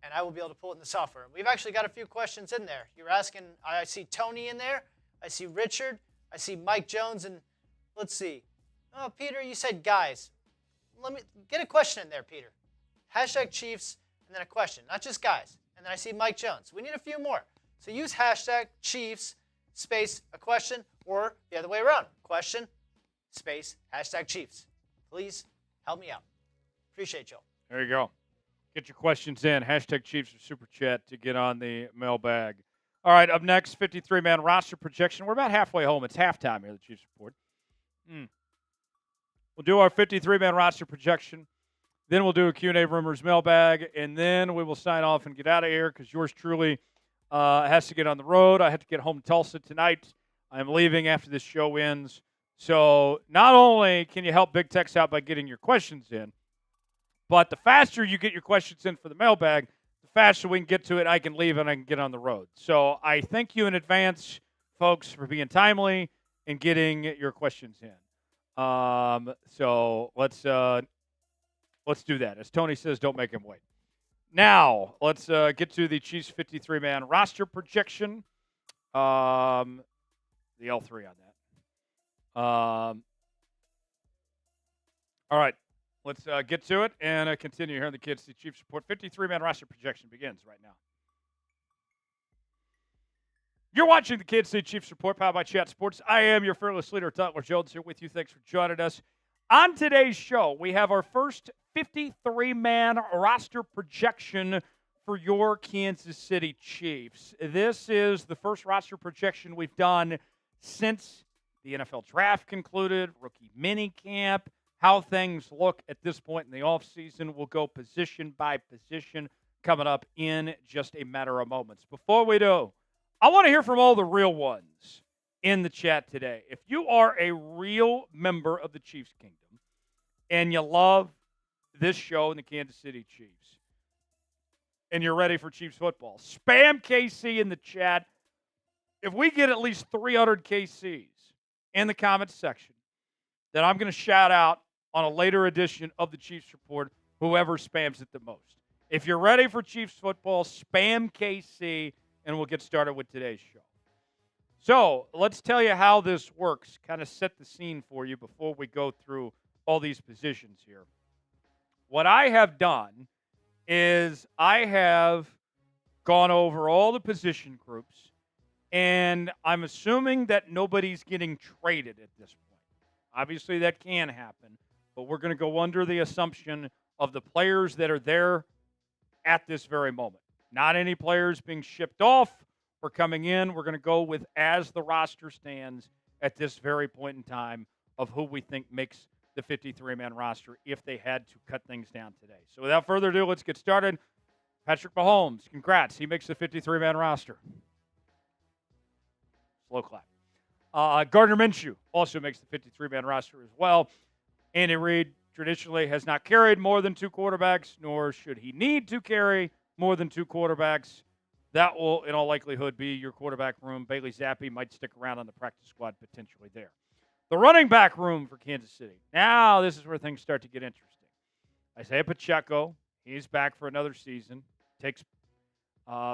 And I will be able to pull it in the software. We've actually got a few questions in there. You're asking, I see Tony in there. I see Richard. I see Mike Jones. And let's see. Oh, Peter, you said guys. Let me get a question in there, Peter. Hashtag Chiefs and then a question, not just guys. And then I see Mike Jones. We need a few more. So use hashtag Chiefs, space, a question, or the other way around. Question, space, hashtag Chiefs. Please help me out. Appreciate y'all. There you go. Get your questions in. Hashtag Chiefs or Super Chat to get on the mailbag. All right, up next, 53-man roster projection. We're about halfway home. It's halftime here at the Chiefs Report. We'll do our 53-man roster projection. Then we'll do a Q&A rumors mailbag, and then we will sign off and get out of here because yours truly has to get on the road. I have to get home to Tulsa tonight. I'm leaving after this show ends. So not only can you help Big Tex out by getting your questions in, but the faster you get your questions in for the mailbag, the faster we can get to it. I can leave and I can get on the road. So I thank you in advance, folks, for being timely and getting your questions in. So let's do that. As Tony says, don't make him wait. Now, let's get to the Chiefs 53-man roster projection. The L3 on that. All right. Let's get to it and continue here on the Kids. The Chiefs Report 53-man roster projection begins right now. You're watching the Kansas City Chiefs Report, powered by Chat Sports. I am your fearless leader, Tyler Jones, here with you. Thanks for joining us. On today's show, we have our first 53-man roster projection for your Kansas City Chiefs. This is the first roster projection we've done since the NFL draft concluded, rookie minicamp. How things look at this point in the offseason. We'll go position by position coming up in just a matter of moments. Before we do, I want to hear from all the real ones in the chat today. If you are a real member of the Chiefs Kingdom and you love this show and the Kansas City Chiefs and you're ready for Chiefs football, spam KC in the chat. If we get at least 300 KCs in the comments section, then I'm going to shout out on a later edition of the Chiefs Report whoever spams it the most. If you're ready for Chiefs football, spam KC, and we'll get started with today's show. So let's tell you how this works, kind of set the scene for you before we go through all these positions here. What I have done is I have gone over all the position groups, and I'm assuming that nobody's getting traded at this point. Obviously, that can happen, but we're going to go under the assumption of the players that are there at this very moment. Not any players being shipped off or coming in. We're going to go with as the roster stands at this very point in time of who we think makes the 53-man roster if they had to cut things down today. So without further ado, let's get started. Patrick Mahomes, congrats. He makes the 53-man roster. Slow clap. Gardner Minshew also makes the 53-man roster as well. Andy Reid traditionally has not carried more than two quarterbacks, nor should he need to carry more than two quarterbacks. That will, in all likelihood, be your quarterback room. Bailey Zappi might stick around on the practice squad potentially there. The running back room for Kansas City. Now this is where things start to get interesting. Isaiah Pacheco, he's back for another season. Takes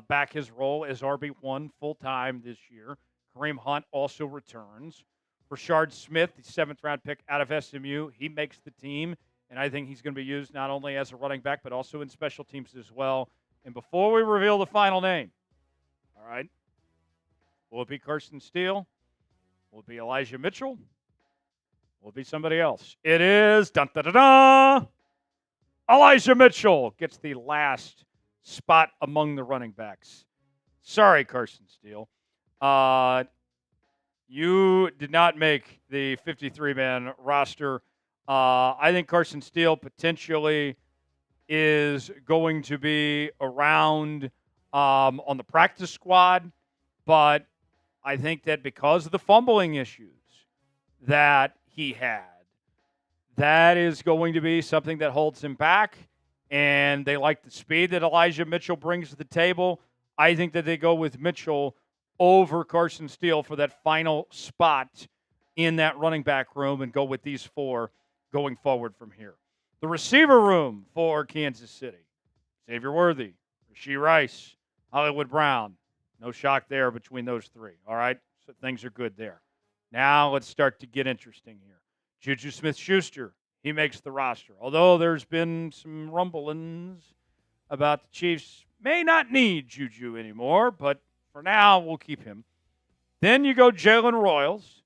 back his role as RB1 full-time this year. Kareem Hunt also returns. Rashard Smith, the seventh-round pick out of SMU, he makes the team, and I think he's going to be used not only as a running back but also in special teams as well. And before we reveal the final name, all right, will it be Carson Steele? Will it be Elijah Mitchell? Will it be somebody else? It is, dun-da-da-da, Elijah Mitchell gets the last spot among the running backs. Sorry, Carson Steele. You did not make the 53-man roster. I think Carson Steele potentially is going to be around on the practice squad, but I think that because of the fumbling issues that he had, that is going to be something that holds him back, and they like the speed that Elijah Mitchell brings to the table. I think that they go with Mitchell over Carson Steele for that final spot in that running back room and go with these four going forward from here. The receiver room for Kansas City. Xavier Worthy, Rashee Rice, Hollywood Brown. No shock there between those three, all right? So things are good there. Now let's start to get interesting here. Juju Smith-Schuster, he makes the roster. Although there's been some rumblings about the Chiefs may not need Juju anymore, but for now, we'll keep him. Then you go Jalen Royals,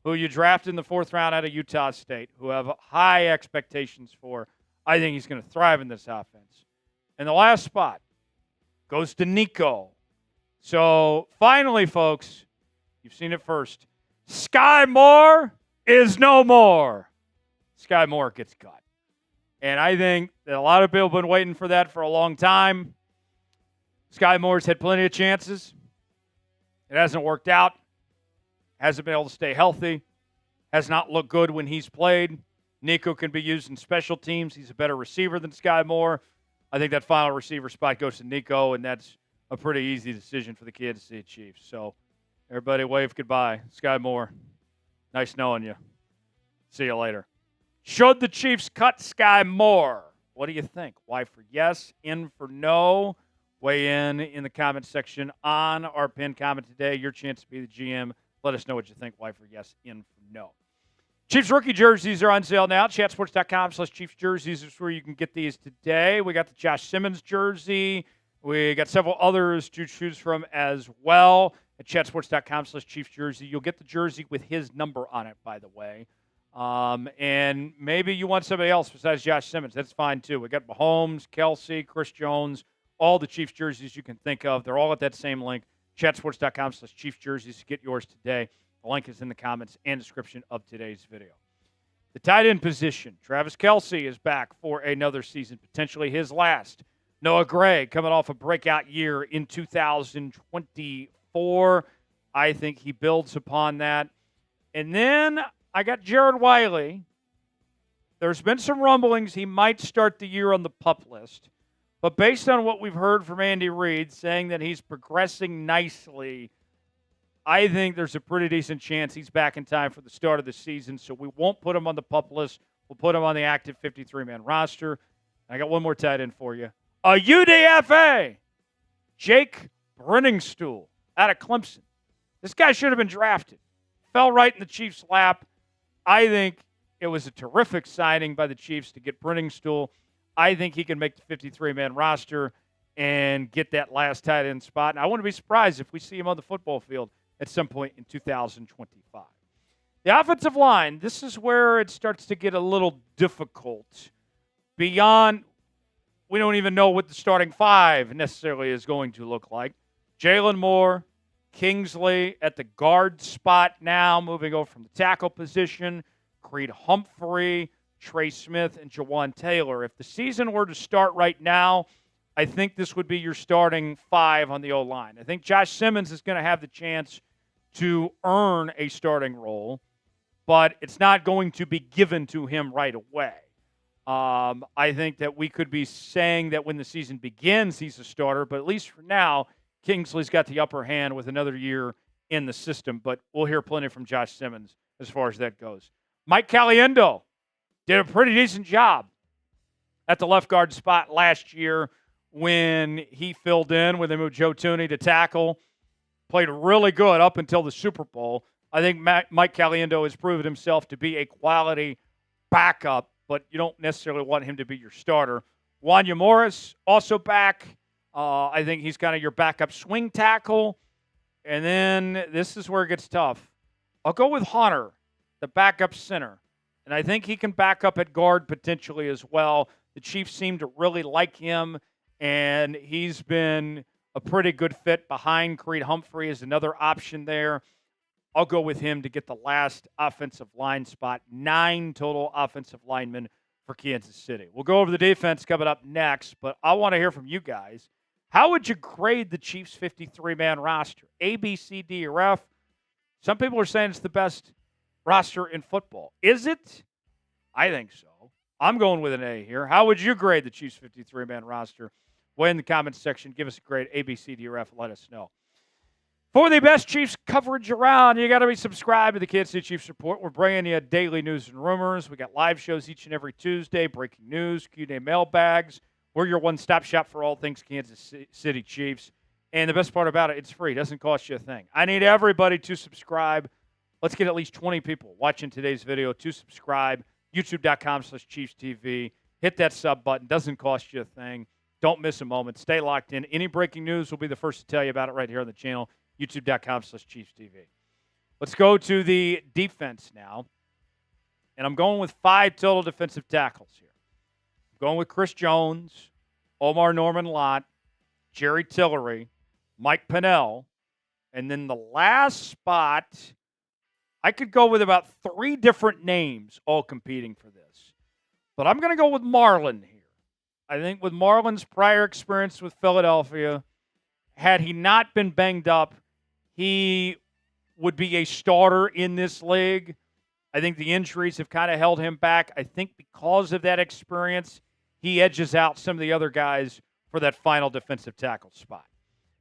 who you draft in the fourth round out of Utah State, who have high expectations for. I think he's going to thrive in this offense. And the last spot goes to Nico. So finally, folks, you've seen it first. Skyy Moore is no more. Skyy Moore gets cut. And I think that a lot of people have been waiting for that for a long time. Skyy Moore's had plenty of chances. It hasn't worked out. Hasn't been able to stay healthy. Has not looked good when he's played. Njoku can be used in special teams. He's a better receiver than Skyy Moore. I think that final receiver spot goes to Nico, and that's a pretty easy decision for the Kansas City Chiefs. So, everybody wave goodbye. Skyy Moore, nice knowing you. See you later. Should the Chiefs cut Skyy Moore? What do you think? Y for yes, N for no. Weigh in the comment section on our pinned comment today. Your chance to be the GM. Let us know what you think. Y for yes, N for no. Chiefs rookie jerseys are on sale now. Chatsports.com/Chiefs jerseys is where you can get these today. We got the Josh Simmons jersey. We got several others to choose from as well at chatsports.com/Chiefs jersey. You'll get the jersey with his number on it, by the way. And maybe you want somebody else besides Josh Simmons. That's fine, too. We got Mahomes, Kelsey, Chris Jones, all the Chiefs jerseys you can think of. They're all at that same link, chatsports.com/Chiefs jerseys. Get yours today. The link is in the comments and description of today's video. The tight end position. Travis Kelce is back for another season, potentially his last. Noah Gray coming off a breakout year in 2024. I think he builds upon that. And then I got Jared Wiley. There's been some rumblings he might start the year on the PUP list. But based on what we've heard from Andy Reid saying that he's progressing nicely, I think there's a pretty decent chance he's back in time for the start of the season. So we won't put him on the PUP list. We'll put him on the active 53-man roster. I got one more tight end for you. A UDFA, Jake Brenningstool out of Clemson. This guy should have been drafted. Fell right in the Chiefs' lap. I think it was a terrific signing by the Chiefs to get Brenningstool. I think he can make the 53-man roster and get that last tight end spot. And I wouldn't be surprised if we see him on the football field at some point in 2025. The offensive line, this is where it starts to get a little difficult. Beyond, we don't even know what the starting five necessarily is going to look like. Jalen Moore, Kingsley at the guard spot now, moving over from the tackle position. Creed Humphrey, Trey Smith, and Jawan Taylor. If the season were to start right now, I think this would be your starting five on the O-line. I think Josh Simmons is going to have the chance to earn a starting role, but it's not going to be given to him right away. I think that we could be saying that when the season begins, he's a starter, but at least for now, Kingsley's got the upper hand with another year in the system, but we'll hear plenty from Josh Simmons as far as that goes. Mike Caliendo did a pretty decent job at the left guard spot last year when he filled in when they moved Joe Thuney to tackle. Played really good up until the Super Bowl. I think Mike Caliendo has proven himself to be a quality backup, but you don't necessarily want him to be your starter. Wanya Morris, also back. I think he's kind of your backup swing tackle. And then this is where it gets tough. I'll go with Hunter, the backup center. And I think he can back up at guard potentially as well. The Chiefs seem to really like him, and he's been a pretty good fit behind Creed Humphrey is another option there. I'll go with him to get the last offensive line spot. 9 total offensive linemen for Kansas City. We'll go over the defense coming up next, but I want to hear from you guys. How would you grade the Chiefs' 53-man roster? A, B, C, D, or F? Some people are saying it's the best roster in football. Is it? I think so. I'm going with an A here. How would you grade the Chiefs' 53-man roster? Weigh in the comments section. Give us a grade, A, B, C, D, or F. Let us know. For the best Chiefs coverage around, you got to be subscribed to the Kansas City Chiefs Report. We're bringing you daily news and rumors. We got live shows each and every Tuesday, breaking news, Q&A mailbags. We're your one-stop shop for all things Kansas City Chiefs. And the best part about it, it's free. It doesn't cost you a thing. I need everybody to subscribe. Let's get at least 20 people watching today's video to subscribe. YouTube.com/ChiefsTV. Hit that sub button. Doesn't cost you a thing. Don't miss a moment. Stay locked in. Any breaking news, we'll be the first to tell you about it right here on the channel. YouTube.com/ChiefsTV. Let's go to the defense now. And I'm going with 5 total defensive tackles here. I'm going with Chris Jones, Omar Norman-Lott, Jerry Tillery, Mike Pennell, and then the last spot, I could go with about 3 different names all competing for this. But I'm going to go with Marlon here. I think with Marlon's prior experience with Philadelphia, had he not been banged up, he would be a starter in this league. I think the injuries have kind of held him back. I think because of that experience, he edges out some of the other guys for that final defensive tackle spot.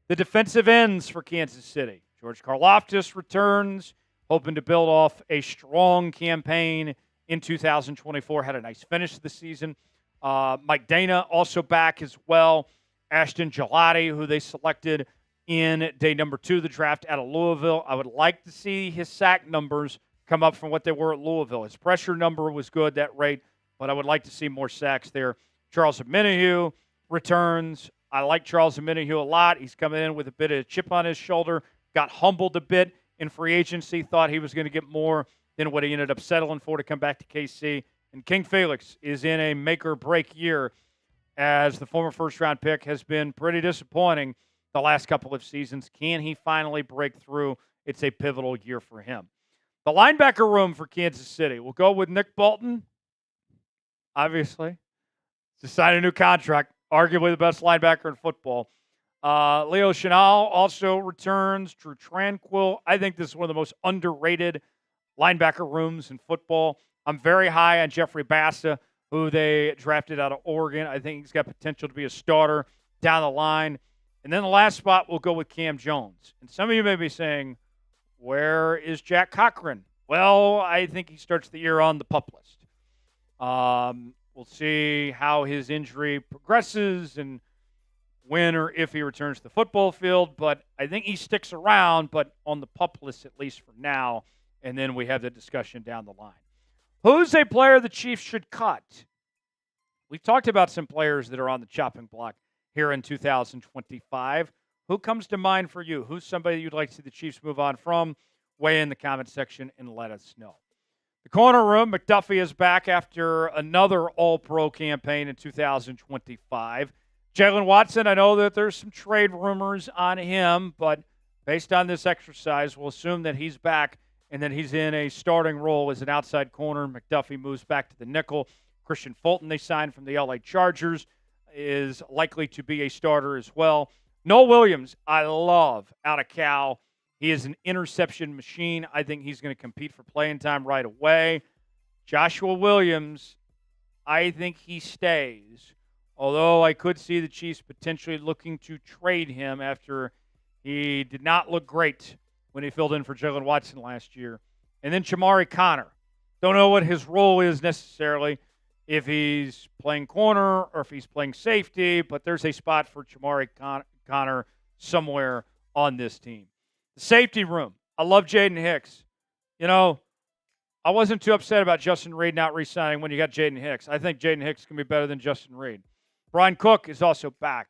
The defensive ends for Kansas City. George Karlaftis returns, hoping to build off a strong campaign in 2024. Had a nice finish to the season. Mike Dana also back as well. Ashton Gelati, who they selected in day number 2 of the draft out of Louisville. I would like to see his sack numbers come up from what they were at Louisville. His pressure number was good, that rate, but I would like to see more sacks there. Charles Omenihu returns. I like Charles Omenihu a lot. He's coming in with a bit of a chip on his shoulder, got humbled a bit in free agency, thought he was going to get more than what he ended up settling for to come back to KC. And King Felix is in a make-or-break year, as the former first-round pick has been pretty disappointing the last couple of seasons. Can he finally break through? It's a pivotal year for him. The linebacker room for Kansas City. We'll go with Nick Bolton, obviously. To sign a new contract, arguably the best linebacker in football. Leo Chenal also returns. Drew Tranquill. I think this is one of the most underrated linebacker rooms in football. I'm very high on Jeffrey Bassa, who they drafted out of Oregon. I think he's got potential to be a starter down the line. And then the last spot, we'll go with Cam Jones. And some of you may be saying, where is Jack Cochran? Well, I think he starts the year on the PUP list. We'll see how his injury progresses and when or if he returns to the football field. But I think he sticks around, but on the PUP list at least for now. And then we have the discussion down the line. Who's a player the Chiefs should cut? We've talked about some players that are on the chopping block here in 2025. Who comes to mind for you? Who's somebody you'd like to see the Chiefs move on from? Weigh in the comment section and let us know. The corner room, McDuffie is back after another All-Pro campaign in 2025. Jalen Watson, I know that there's some trade rumors on him, but based on this exercise, we'll assume that he's back and that he's in a starting role as an outside corner. McDuffie moves back to the nickel. Christian Fulton, they signed from the LA Chargers, is likely to be a starter as well. Noah Williams, I love out of Cal. He is an interception machine. I think he's going to compete for playing time right away. Joshua Williams, I think he stays. Although I could see the Chiefs potentially looking to trade him after he did not look great when he filled in for Jalen Watson last year. And then Chamari Connor. Don't know what his role is necessarily, if he's playing corner or if he's playing safety, but there's a spot for Chamari Connor somewhere on this team. The safety room. I love Jaden Hicks. You know, I wasn't too upset about Justin Reed not re-signing when you got Jaden Hicks. I think Jaden Hicks can be better than Justin Reed. Brian Cook is also back.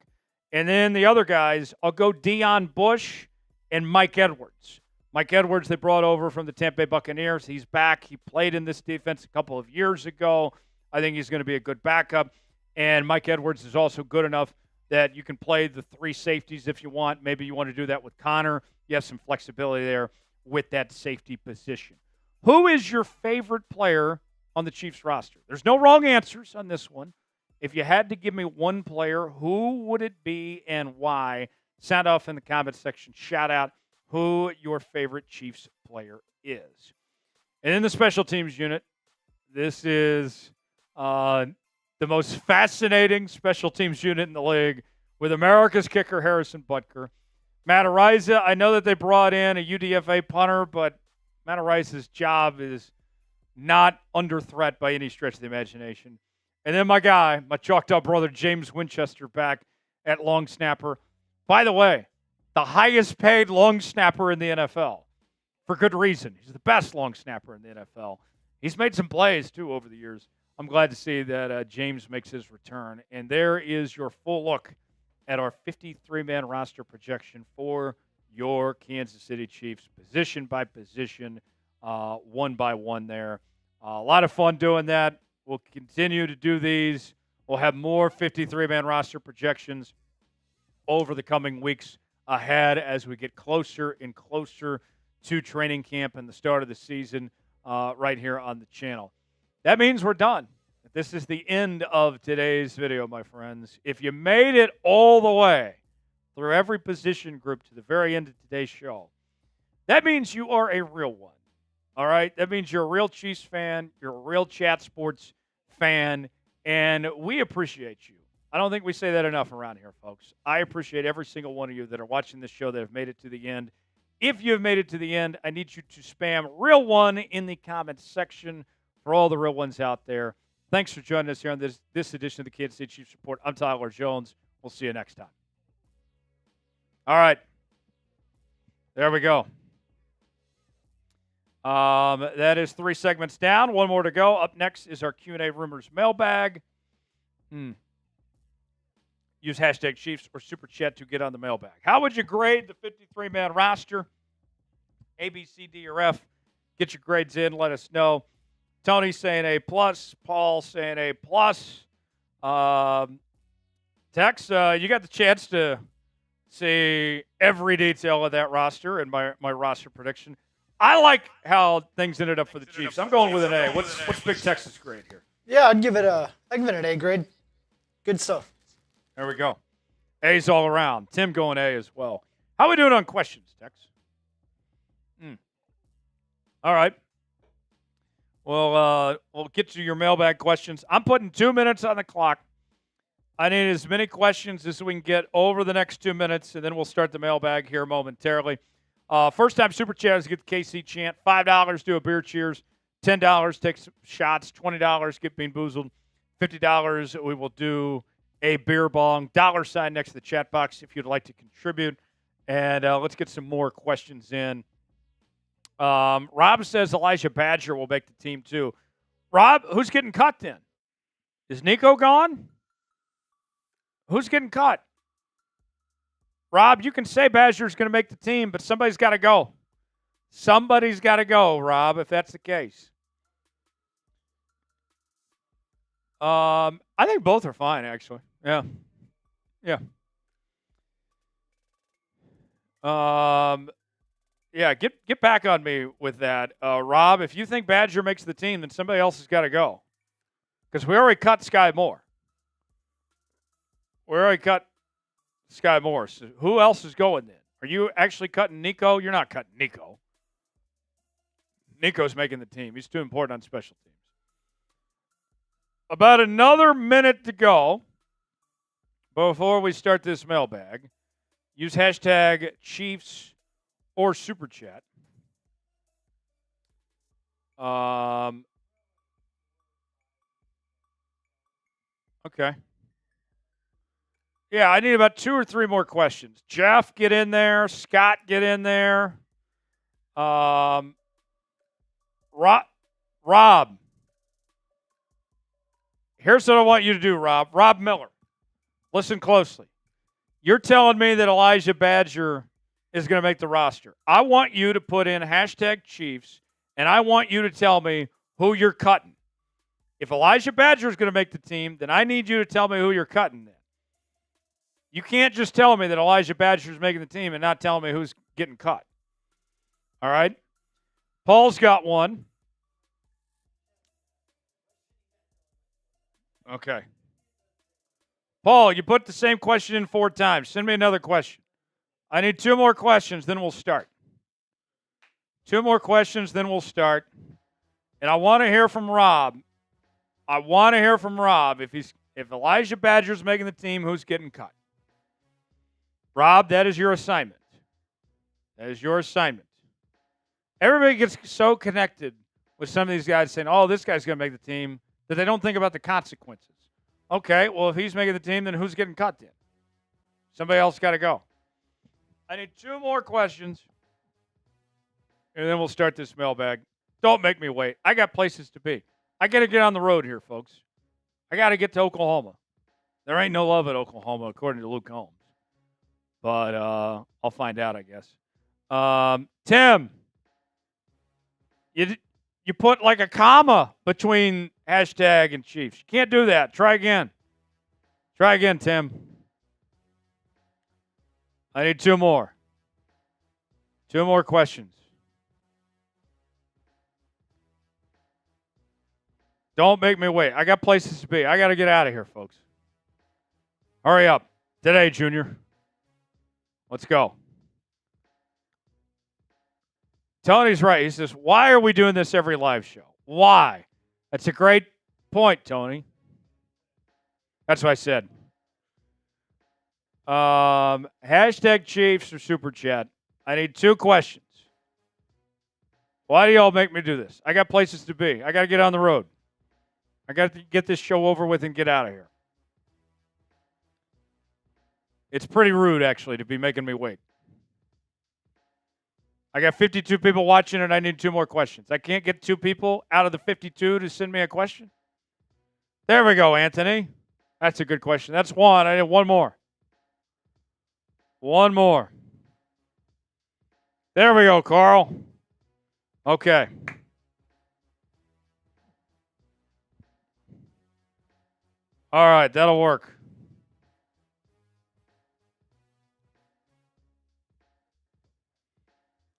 And then the other guys, I'll go Deion Bush and Mike Edwards. Mike Edwards, they brought over from the Tampa Bay Buccaneers. He's back. He played in this defense a couple of years ago. I think he's going to be a good backup. And Mike Edwards is also good enough that you can play the three safeties if you want. Maybe you want to do that with Connor. You have some flexibility there with that safety position. Who is your favorite player on the Chiefs roster? There's no wrong answers on this one. If you had to give me one player, who would it be and why? Sound off in the comment section. Shout out who your favorite Chiefs player is. And in the special teams unit, this is the most fascinating special teams unit in the league with America's kicker, Harrison Butker. Matt Araiza, I know that they brought in a UDFA punter, but Matt Araiza's job is not under threat by any stretch of the imagination. And then my guy, my Choctaw brother, James Winchester, back at long snapper. By the way, the highest paid long snapper in the NFL. For good reason. He's the best long snapper in the NFL. He's made some plays, too, over the years. I'm glad to see that James makes his return. And there is your full look at our 53-man roster projection for your Kansas City Chiefs, position by position, one by one there. A lot of fun doing that. We'll continue to do these. We'll have more 53-man roster projections over the coming weeks ahead as we get closer and closer to training camp and the start of the season right here on the channel. That means we're done. This is the end of today's video, my friends. If you made it all the way through every position group to the very end of today's show, that means you are a real one. All right? That means you're a real Chiefs fan. You're a real Chat Sports fan. And we appreciate you. I don't think we say that enough around here, folks. I appreciate every single one of you that are watching this show that have made it to the end. If you have made it to the end, I need you to spam real one in the comments section for all the real ones out there. Thanks for joining us here on this edition of the Kansas City Chiefs Report. I'm Tyler Jones. We'll see you next time. All right. There we go. That is 3 segments down. 1 more to go. Up next is our Q&A Rumors mailbag. Use hashtag Chiefs or Super Chat to get on the mailbag. How would you grade the 53-man roster? A, B, C, D, or F? Get your grades in. Let us know. Tony saying A+. Paul saying A+. Tex, you got the chance to see every detail of that roster and my roster prediction. I like how things ended up for the Chiefs. I'm going with an A. What's Big Tex's grade here? Yeah, I'd give it an A grade. Good stuff. There we go. A's all around. Tim going A as well. How are we doing on questions, Tex? All right. Well, we'll get to your mailbag questions. I'm putting 2 minutes on the clock. I need as many questions as we can get over the next 2 minutes, and then we'll start the mailbag here momentarily. First-time Super Chatters get the KC chant. $5, do a beer cheers. $10, take some shots. $20, get bean boozled. $50, we will do a beer bong. $ next to the chat box if you'd like to contribute. And let's get some more questions in. Rob says Elijah Badger will make the team too. Rob, who's getting cut then? Is Nico gone? Who's getting cut? Rob, you can say Badger's going to make the team, but somebody's got to go. Somebody's got to go, Rob, if that's the case. I think both are fine, actually. Yeah. Yeah, get back on me with that. Rob, if you think Badger makes the team, then somebody else has got to go. Because we already cut Skyy Moore. Skyy Moore. So who else is going then? Are you actually cutting Nico? You're not cutting Nico. Nico's making the team. He's too important on special teams. About another minute to go before we start this mailbag. Use hashtag Chiefs or Super Chat. Okay. Yeah, I need about 2 or 3 more questions. Jeff, get in there. Scott, get in there. Rob. Here's what I want you to do, Rob. Rob Miller, listen closely. You're telling me that Elijah Badger is going to make the roster. I want you to put in hashtag Chiefs, and I want you to tell me who you're cutting. If Elijah Badger is going to make the team, then I need you to tell me who you're cutting then. You can't just tell me that Elijah Badger is making the team and not tell me who's getting cut. All right? Paul's got one. Okay. Paul, you put the same question in 4 times. Send me another question. I need 2 more questions, then we'll start. 2 more questions, then we'll start. And I want to hear from Rob. If Elijah Badger's making the team, who's getting cut? Rob, that is your assignment. Everybody gets so connected with some of these guys saying, oh, this guy's going to make the team, that they don't think about the consequences. Okay, well, if he's making the team, then who's getting cut then? Somebody else got to go. I need 2 more questions, and then we'll start this mailbag. Don't make me wait. I got places to be. I got to get on the road here, folks. I got to get to Oklahoma. There ain't no love at Oklahoma, according to Luke Holmes. But I'll find out, I guess. Tim, you put like a comma between hashtag and Chiefs. You can't do that. Try again. Tim. I need 2 more. 2 more questions. Don't make me wait. I got places to be. I got to get out of here, folks. Hurry up. Today, Junior. Let's go. Tony's right. He says, why are we doing this every live show? Why? That's a great point, Tony. That's what I said. Hashtag Chiefs or Super Chat. I need 2 questions. Why do y'all make me do this? I got places to be. I got to get on the road. I got to get this show over with and get out of here. It's pretty rude, actually, to be making me wait. I got 52 people watching, and I need 2 more questions. I can't get 2 people out of the 52 to send me a question? There we go, Anthony. That's a good question. That's 1. I need 1 more. 1 more. There we go, Carl. Okay. All right, that'll work.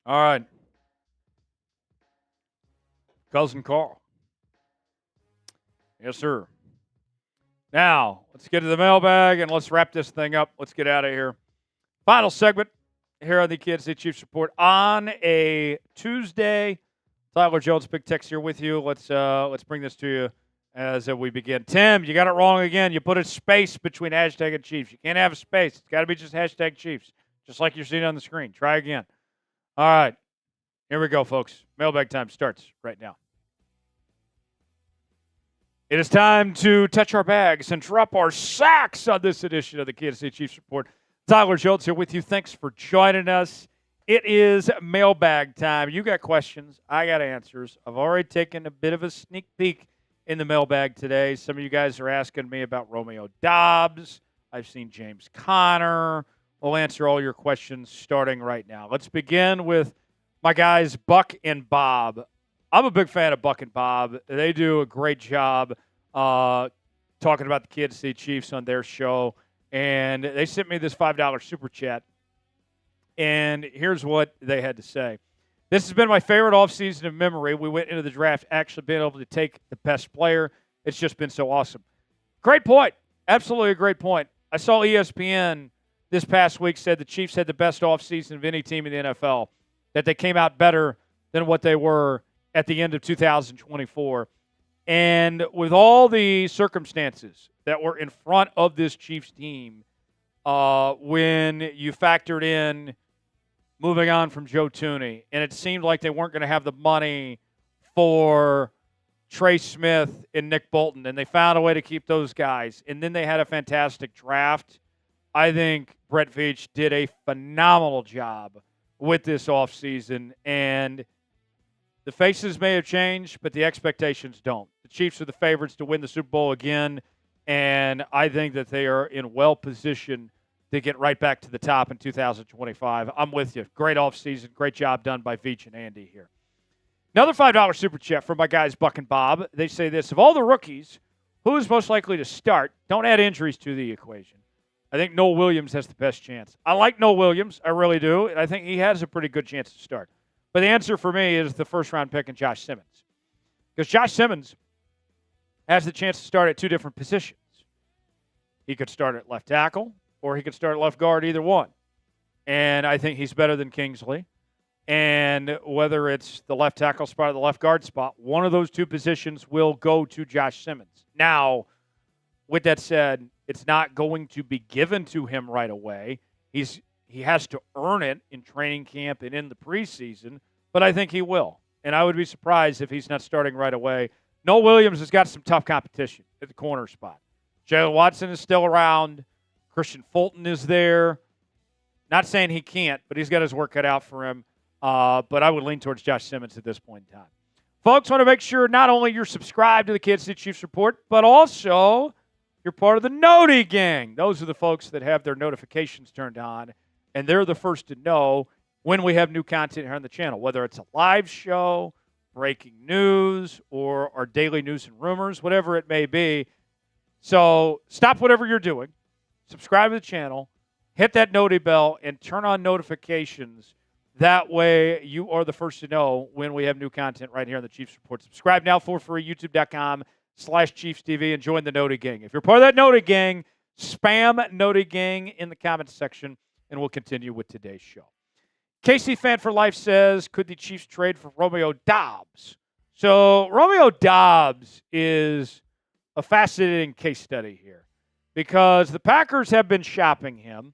All right. Cousin Carl. Yes, sir. Now, let's get to the mailbag and let's wrap this thing up. Let's get out of here. Final segment here on the Kansas City Chiefs Report on a Tuesday. Tyler Jones, Big Tex here with you. Let's bring this to you as we begin. Tim, you got it wrong again. You put a space between hashtag and Chiefs. You can't have a space. It's got to be just hashtag Chiefs, just like you're seeing on the screen. Try again. All right. Here we go, folks. Mailbag time starts right now. It is time to touch our bags and drop our sacks on this edition of the Kansas City Chiefs Report. Tyler Jones here with you. Thanks for joining us. It is mailbag time. You got questions. I got answers. I've already taken a bit of a sneak peek in the mailbag today. Some of you guys are asking me about Romeo Doubs. I've seen James Conner. We'll answer all your questions starting right now. Let's begin with my guys, Buck and Bob. I'm a big fan of Buck and Bob. They do a great job talking about the Kansas City Chiefs on their show. And they sent me this $5 super chat. And here's what they had to say. This has been my favorite offseason in memory. We went into the draft actually being able to take the best player. It's just been so awesome. Great point. Absolutely a great point. I saw ESPN this past week said the Chiefs had the best offseason of any team in the NFL, that they came out better than what they were at the end of 2024. And with all the circumstances that were in front of this Chiefs team, when you factored in moving on from Joe Thuney, and it seemed like they weren't going to have the money for Trey Smith and Nick Bolton, and they found a way to keep those guys, and then they had a fantastic draft. I think Brett Veach did a phenomenal job with this offseason, and the faces may have changed, but the expectations don't. The Chiefs are the favorites to win the Super Bowl again, and I think that they are in well position to get right back to the top in 2025. I'm with you. Great offseason. Great job done by Veach and Andy here. Another $5 super chat from my guys Buck and Bob. They say this: of all the rookies, who is most likely to start? Don't add injuries to the equation. I think Noah Williams has the best chance. I like Noah Williams. I really do. And I think he has a pretty good chance to start. But the answer for me is the first-round pick in Josh Simmons. Because Josh Simmons has the chance to start at 2 different positions. He could start at left tackle, or he could start at left guard, either one. And I think he's better than Kingsley. And whether it's the left tackle spot or the left guard spot, one of those 2 positions will go to Josh Simmons. Now, with that said, it's not going to be given to him right away. He has to earn it in training camp and in the preseason, but I think he will. And I would be surprised if he's not starting right away. Noah Williams has got some tough competition at the corner spot. Jalen Watson is still around. Christian Fulton is there. Not saying he can't, but he's got his work cut out for him. But I would lean towards Josh Simmons at this point in time. Folks, want to make sure not only you're subscribed to the Kansas City Chiefs Report, but also you're part of the Noti Gang. Those are the folks that have their notifications turned on, and they're the first to know when we have new content here on the channel, whether it's a live show, breaking news, or our daily news and rumors, whatever it may be. So stop whatever you're doing, subscribe to the channel, hit that Noti bell, and turn on notifications. That way you are the first to know when we have new content right here on the Chiefs Report. Subscribe now for free, youtube.com/ChiefsTV, and join the Noti Gang. If you're part of that Noti Gang, spam Noti Gang in the comments section, and we'll continue with today's show. Casey Fan for Life says, could the Chiefs trade for Romeo Doubs? So Romeo Doubs is a fascinating case study here because the Packers have been shopping him.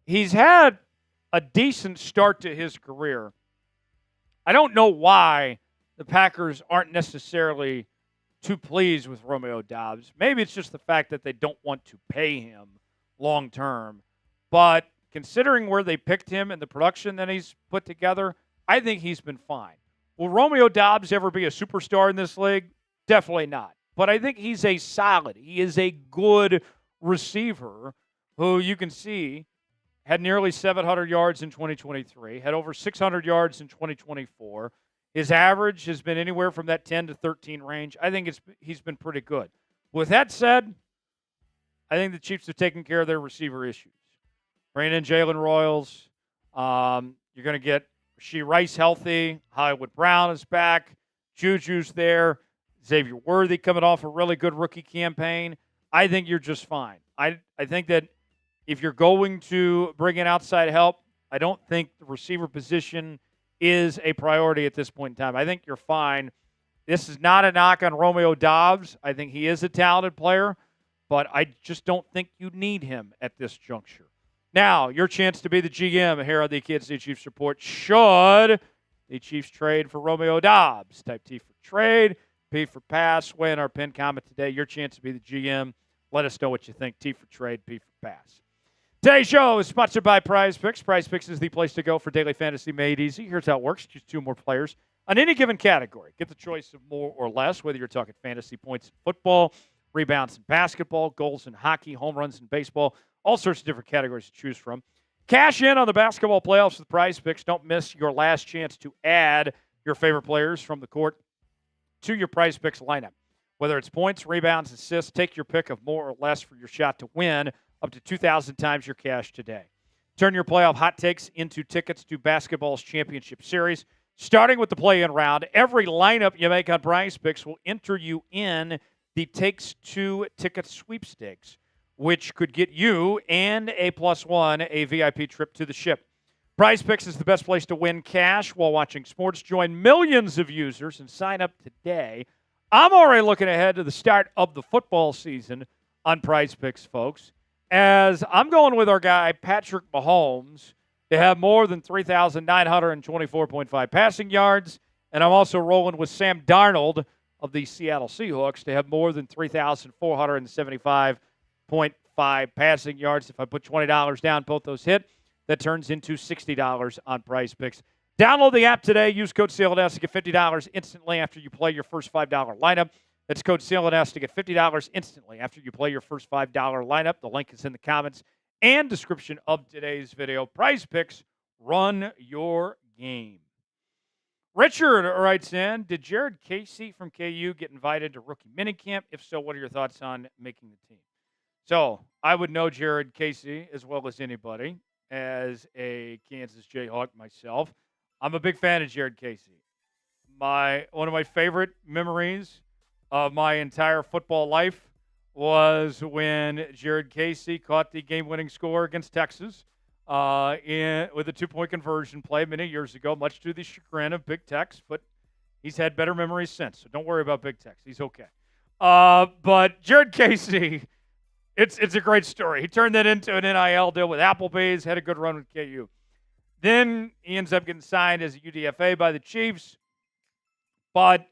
He's had a decent start to his career. I don't know why the Packers aren't necessarily too pleased with Romeo Doubs. Maybe it's just the fact that they don't want to pay him long term. But considering where they picked him and the production that he's put together, I think he's been fine. Will Romeo Doubs ever be a superstar in this league? Definitely not. But I think he's a solid. He is a good receiver who you can see had nearly 700 yards in 2023, had over 600 yards in 2024. His average has been anywhere from that 10 to 13 range. I think he's been pretty good. With that said, I think the Chiefs have taken care of their receiver issues. Bringing in Jalen Royals. You're going to get Rashee Rice healthy. Hollywood Brown is back. Juju's there. Xavier Worthy coming off a really good rookie campaign. I think you're just fine. I think that if you're going to bring in outside help, I don't think the receiver position is a priority at this point in time. I think you're fine. This is not a knock on Romeo Doubs. I think he is a talented player, but I just don't think you need him at this juncture. Now, your chance to be the GM here on the Kansas City Chiefs Report. Should the Chiefs trade for Romeo Doubs? Type T for trade, P for pass. Weigh in our pinned comment today. Your chance to be the GM. Let us know what you think. T for trade, P for pass. Today's show is sponsored by PrizePicks. PrizePicks is the place to go for daily fantasy made easy. Here's how it works. Choose 2 more players on any given category. Get the choice of more or less, whether you're talking fantasy points in football, rebounds in basketball, goals in hockey, home runs in baseball, all sorts of different categories to choose from. Cash in on the basketball playoffs with PrizePicks. Don't miss your last chance to add your favorite players from the court to your PrizePicks lineup. Whether it's points, rebounds, assists, take your pick of more or less for your shot to win up to 2,000 times your cash today. Turn your playoff hot takes into tickets to basketball's championship series. Starting with the play-in round, every lineup you make on PrizePicks will enter you in the Takes Two ticket sweepstakes, which could get you and a +1 a VIP trip to the ship. PrizePicks is the best place to win cash while watching sports. Join millions of users and sign up today. I'm already looking ahead to the start of the football season on PrizePicks, folks, as I'm going with our guy, Patrick Mahomes, to have more than 3,924.5 passing yards, and I'm also rolling with Sam Darnold of the Seattle Seahawks to have more than 3,475.5 passing yards. If I put $20 down, both those hit. That turns into $60 on PrizePicks. Download the app today. Use code CLNS to get $50 instantly after you play your first $5 lineup. That's code CLNS to get $50 instantly after you play your first $5 lineup. The link is in the comments and description of today's video. PrizePicks, run your game. Richard writes in, did Jared Casey from KU get invited to rookie minicamp? If so, what are your thoughts on making the team? So I would know Jared Casey as well as anybody as a Kansas Jayhawk myself. I'm a big fan of Jared Casey. One of my favorite memories of my entire football life was when Jared Casey caught the game-winning score against Texas with a 2-point conversion play many years ago, much to the chagrin of Big Tex, but he's had better memories since, so don't worry about Big Tex. He's okay. But Jared Casey, it's a great story. He turned that into an NIL deal with Applebee's, had a good run with KU. Then he ends up getting signed as a UDFA by the Chiefs. But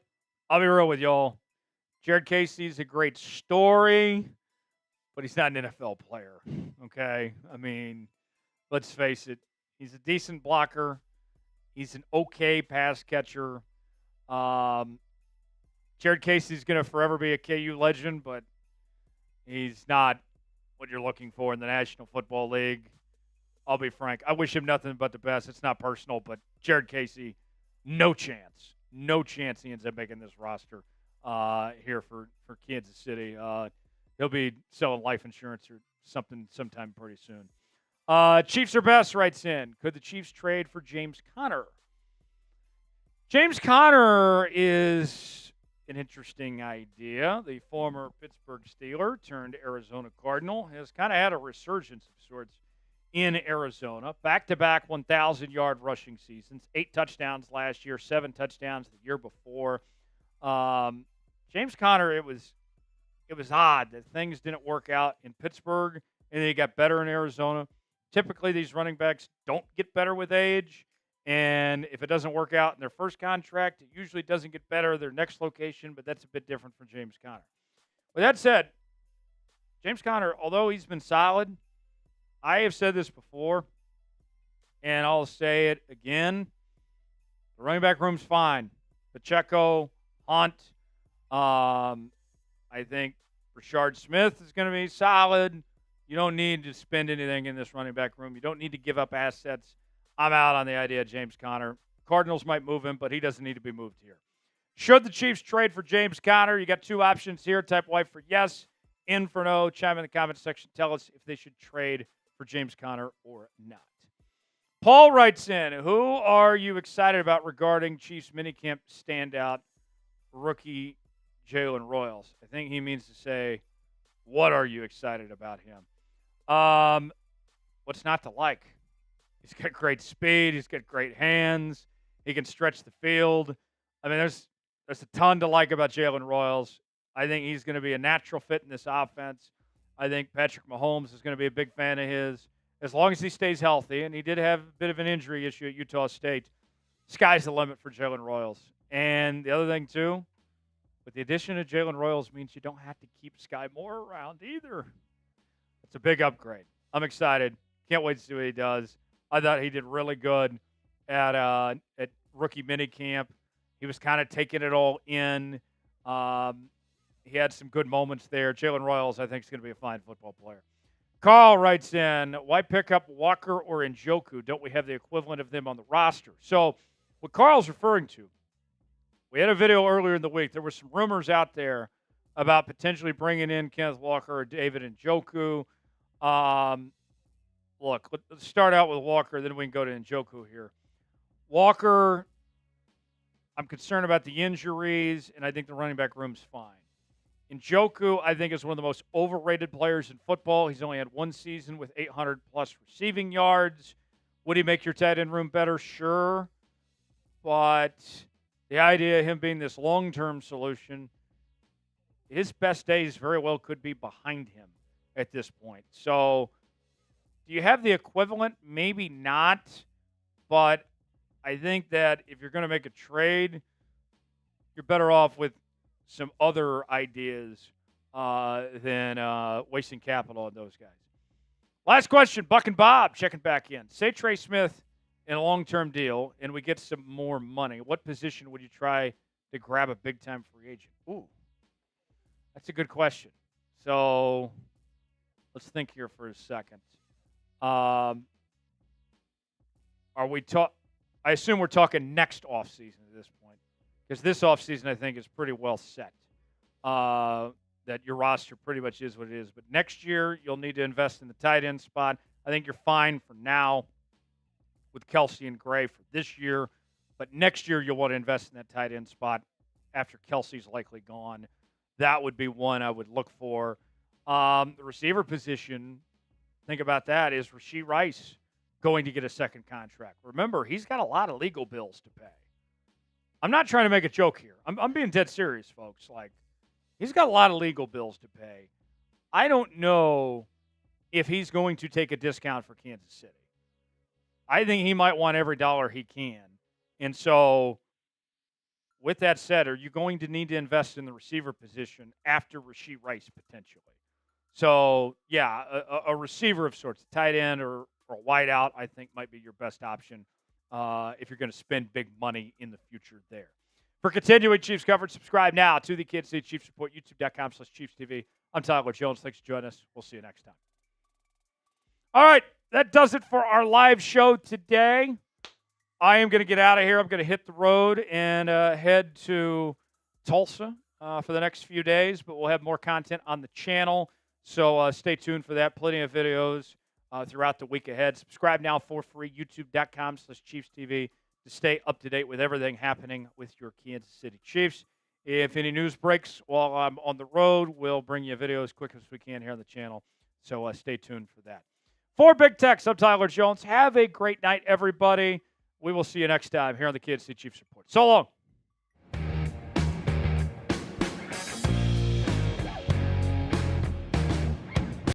I'll be real with y'all. Jared Casey's a great story, but he's not an NFL player, okay? I mean, let's face it. He's a decent blocker. He's an okay pass catcher. Jared Casey's going to forever be a KU legend, but he's not what you're looking for in the National Football League. I'll be frank. I wish him nothing but the best. It's not personal, but Jared Casey, no chance. No chance he ends up making this roster here for Kansas City. He'll be selling life insurance or something sometime pretty soon. Chiefs are best writes in. Could the Chiefs trade for James Conner? James Conner is an interesting idea. The former Pittsburgh Steeler turned Arizona Cardinal has kind of had a resurgence of sorts in Arizona. Back-to-back 1,000-yard rushing seasons, 8 touchdowns last year, 7 touchdowns the year before. James Conner, it was odd that things didn't work out in Pittsburgh and they got better in Arizona. Typically, these running backs don't get better with age. And if it doesn't work out in their first contract, it usually doesn't get better their next location, but that's a bit different for James Conner. With that said, James Conner, although he's been solid, I have said this before, and I'll say it again. The running back room's fine. Pacheco, Hunt, I think Rashard Smith is going to be solid. You don't need to spend anything in this running back room. You don't need to give up assets. I'm out on the idea of James Conner. Cardinals might move him, but he doesn't need to be moved here. Should the Chiefs trade for James Conner? You got 2 options here. Type Y for yes, in for no. Chime in the comments section. Tell us if they should trade for James Conner or not. Paul writes in, who are you excited about regarding Chiefs minicamp standout rookie Jalen Royals? I think he means to say, what are you excited about him? What's not to like? He's got great speed. He's got great hands. He can stretch the field. I mean, there's a ton to like about Jalen Royals. I think he's going to be a natural fit in this offense. I think Patrick Mahomes is going to be a big fan of his. As long as he stays healthy, and he did have a bit of an injury issue at Utah State, sky's the limit for Jalen Royals. And the other thing, too, with the addition of Jalen Royals means you don't have to keep Skyy Moore around either. It's a big upgrade. I'm excited. Can't wait to see what he does. I thought he did really good at rookie minicamp. He was kind of taking it all in. He had some good moments there. Jalen Royals, I think, is going to be a fine football player. Carl writes in, why pick up Walker or Njoku? Don't we have the equivalent of them on the roster? So what Carl's referring to, we had a video earlier in the week. There were some rumors out there about potentially bringing in Kenneth Walker or David Njoku. Look, let's start out with Walker, then we can go to Njoku here. Walker, I'm concerned about the injuries, and I think the running back room's fine. Njoku, I think, is one of the most overrated players in football. He's only had 1 season with 800-plus receiving yards. Would he make your tight end room better? Sure. But the idea of him being this long-term solution, his best days very well could be behind him at this point. So do you have the equivalent? Maybe not. But I think that if you're going to make a trade, you're better off with some other ideas than wasting capital on those guys. Last question, Buck and Bob checking back in. Say Trey Smith in a long-term deal and we get some more money. What position would you try to grab a big-time free agent? Ooh, that's a good question. So let's think here for a second. Are we I assume we're talking next offseason at this point, because this offseason I think is pretty well set. That your roster pretty much is what it is. But next year you'll need to invest in the tight end spot. I think you're fine for now with Kelsey and Gray for this year. But next year you'll want to invest in that tight end spot after Kelsey's likely gone. That would be one I would look for. The receiver position, think about that. Is Rashee Rice going to get a second contract? Remember, he's got a lot of legal bills to pay. I'm not trying to make a joke here. I'm being dead serious, folks. Like, he's got a lot of legal bills to pay. I don't know if he's going to take a discount for Kansas City. I think he might want every dollar he can. And so, with that said, are you going to need to invest in the receiver position after Rashee Rice potentially? So, yeah, a receiver of sorts, a tight end or a wideout, I think might be your best option if you're going to spend big money in the future there. For continuing Chiefs coverage, subscribe now to the Kansas City Chiefs Report, youtube.com/ChiefsTV. I'm Tyler Jones. Thanks for joining us. We'll see you next time. All right, that does it for our live show today. I am going to get out of here. I'm going to hit the road and head to Tulsa for the next few days, but we'll have more content on the channel. So stay tuned for that. Plenty of videos throughout the week ahead. Subscribe now for free, youtube.com/ChiefsTV, to stay up to date with everything happening with your Kansas City Chiefs. If any news breaks while I'm on the road, we'll bring you a video as quick as we can here on the channel. So stay tuned for that. For Big Tex, I'm Tyler Jones. Have a great night, everybody. We will see you next time here on the Kansas City Chiefs Report. So long.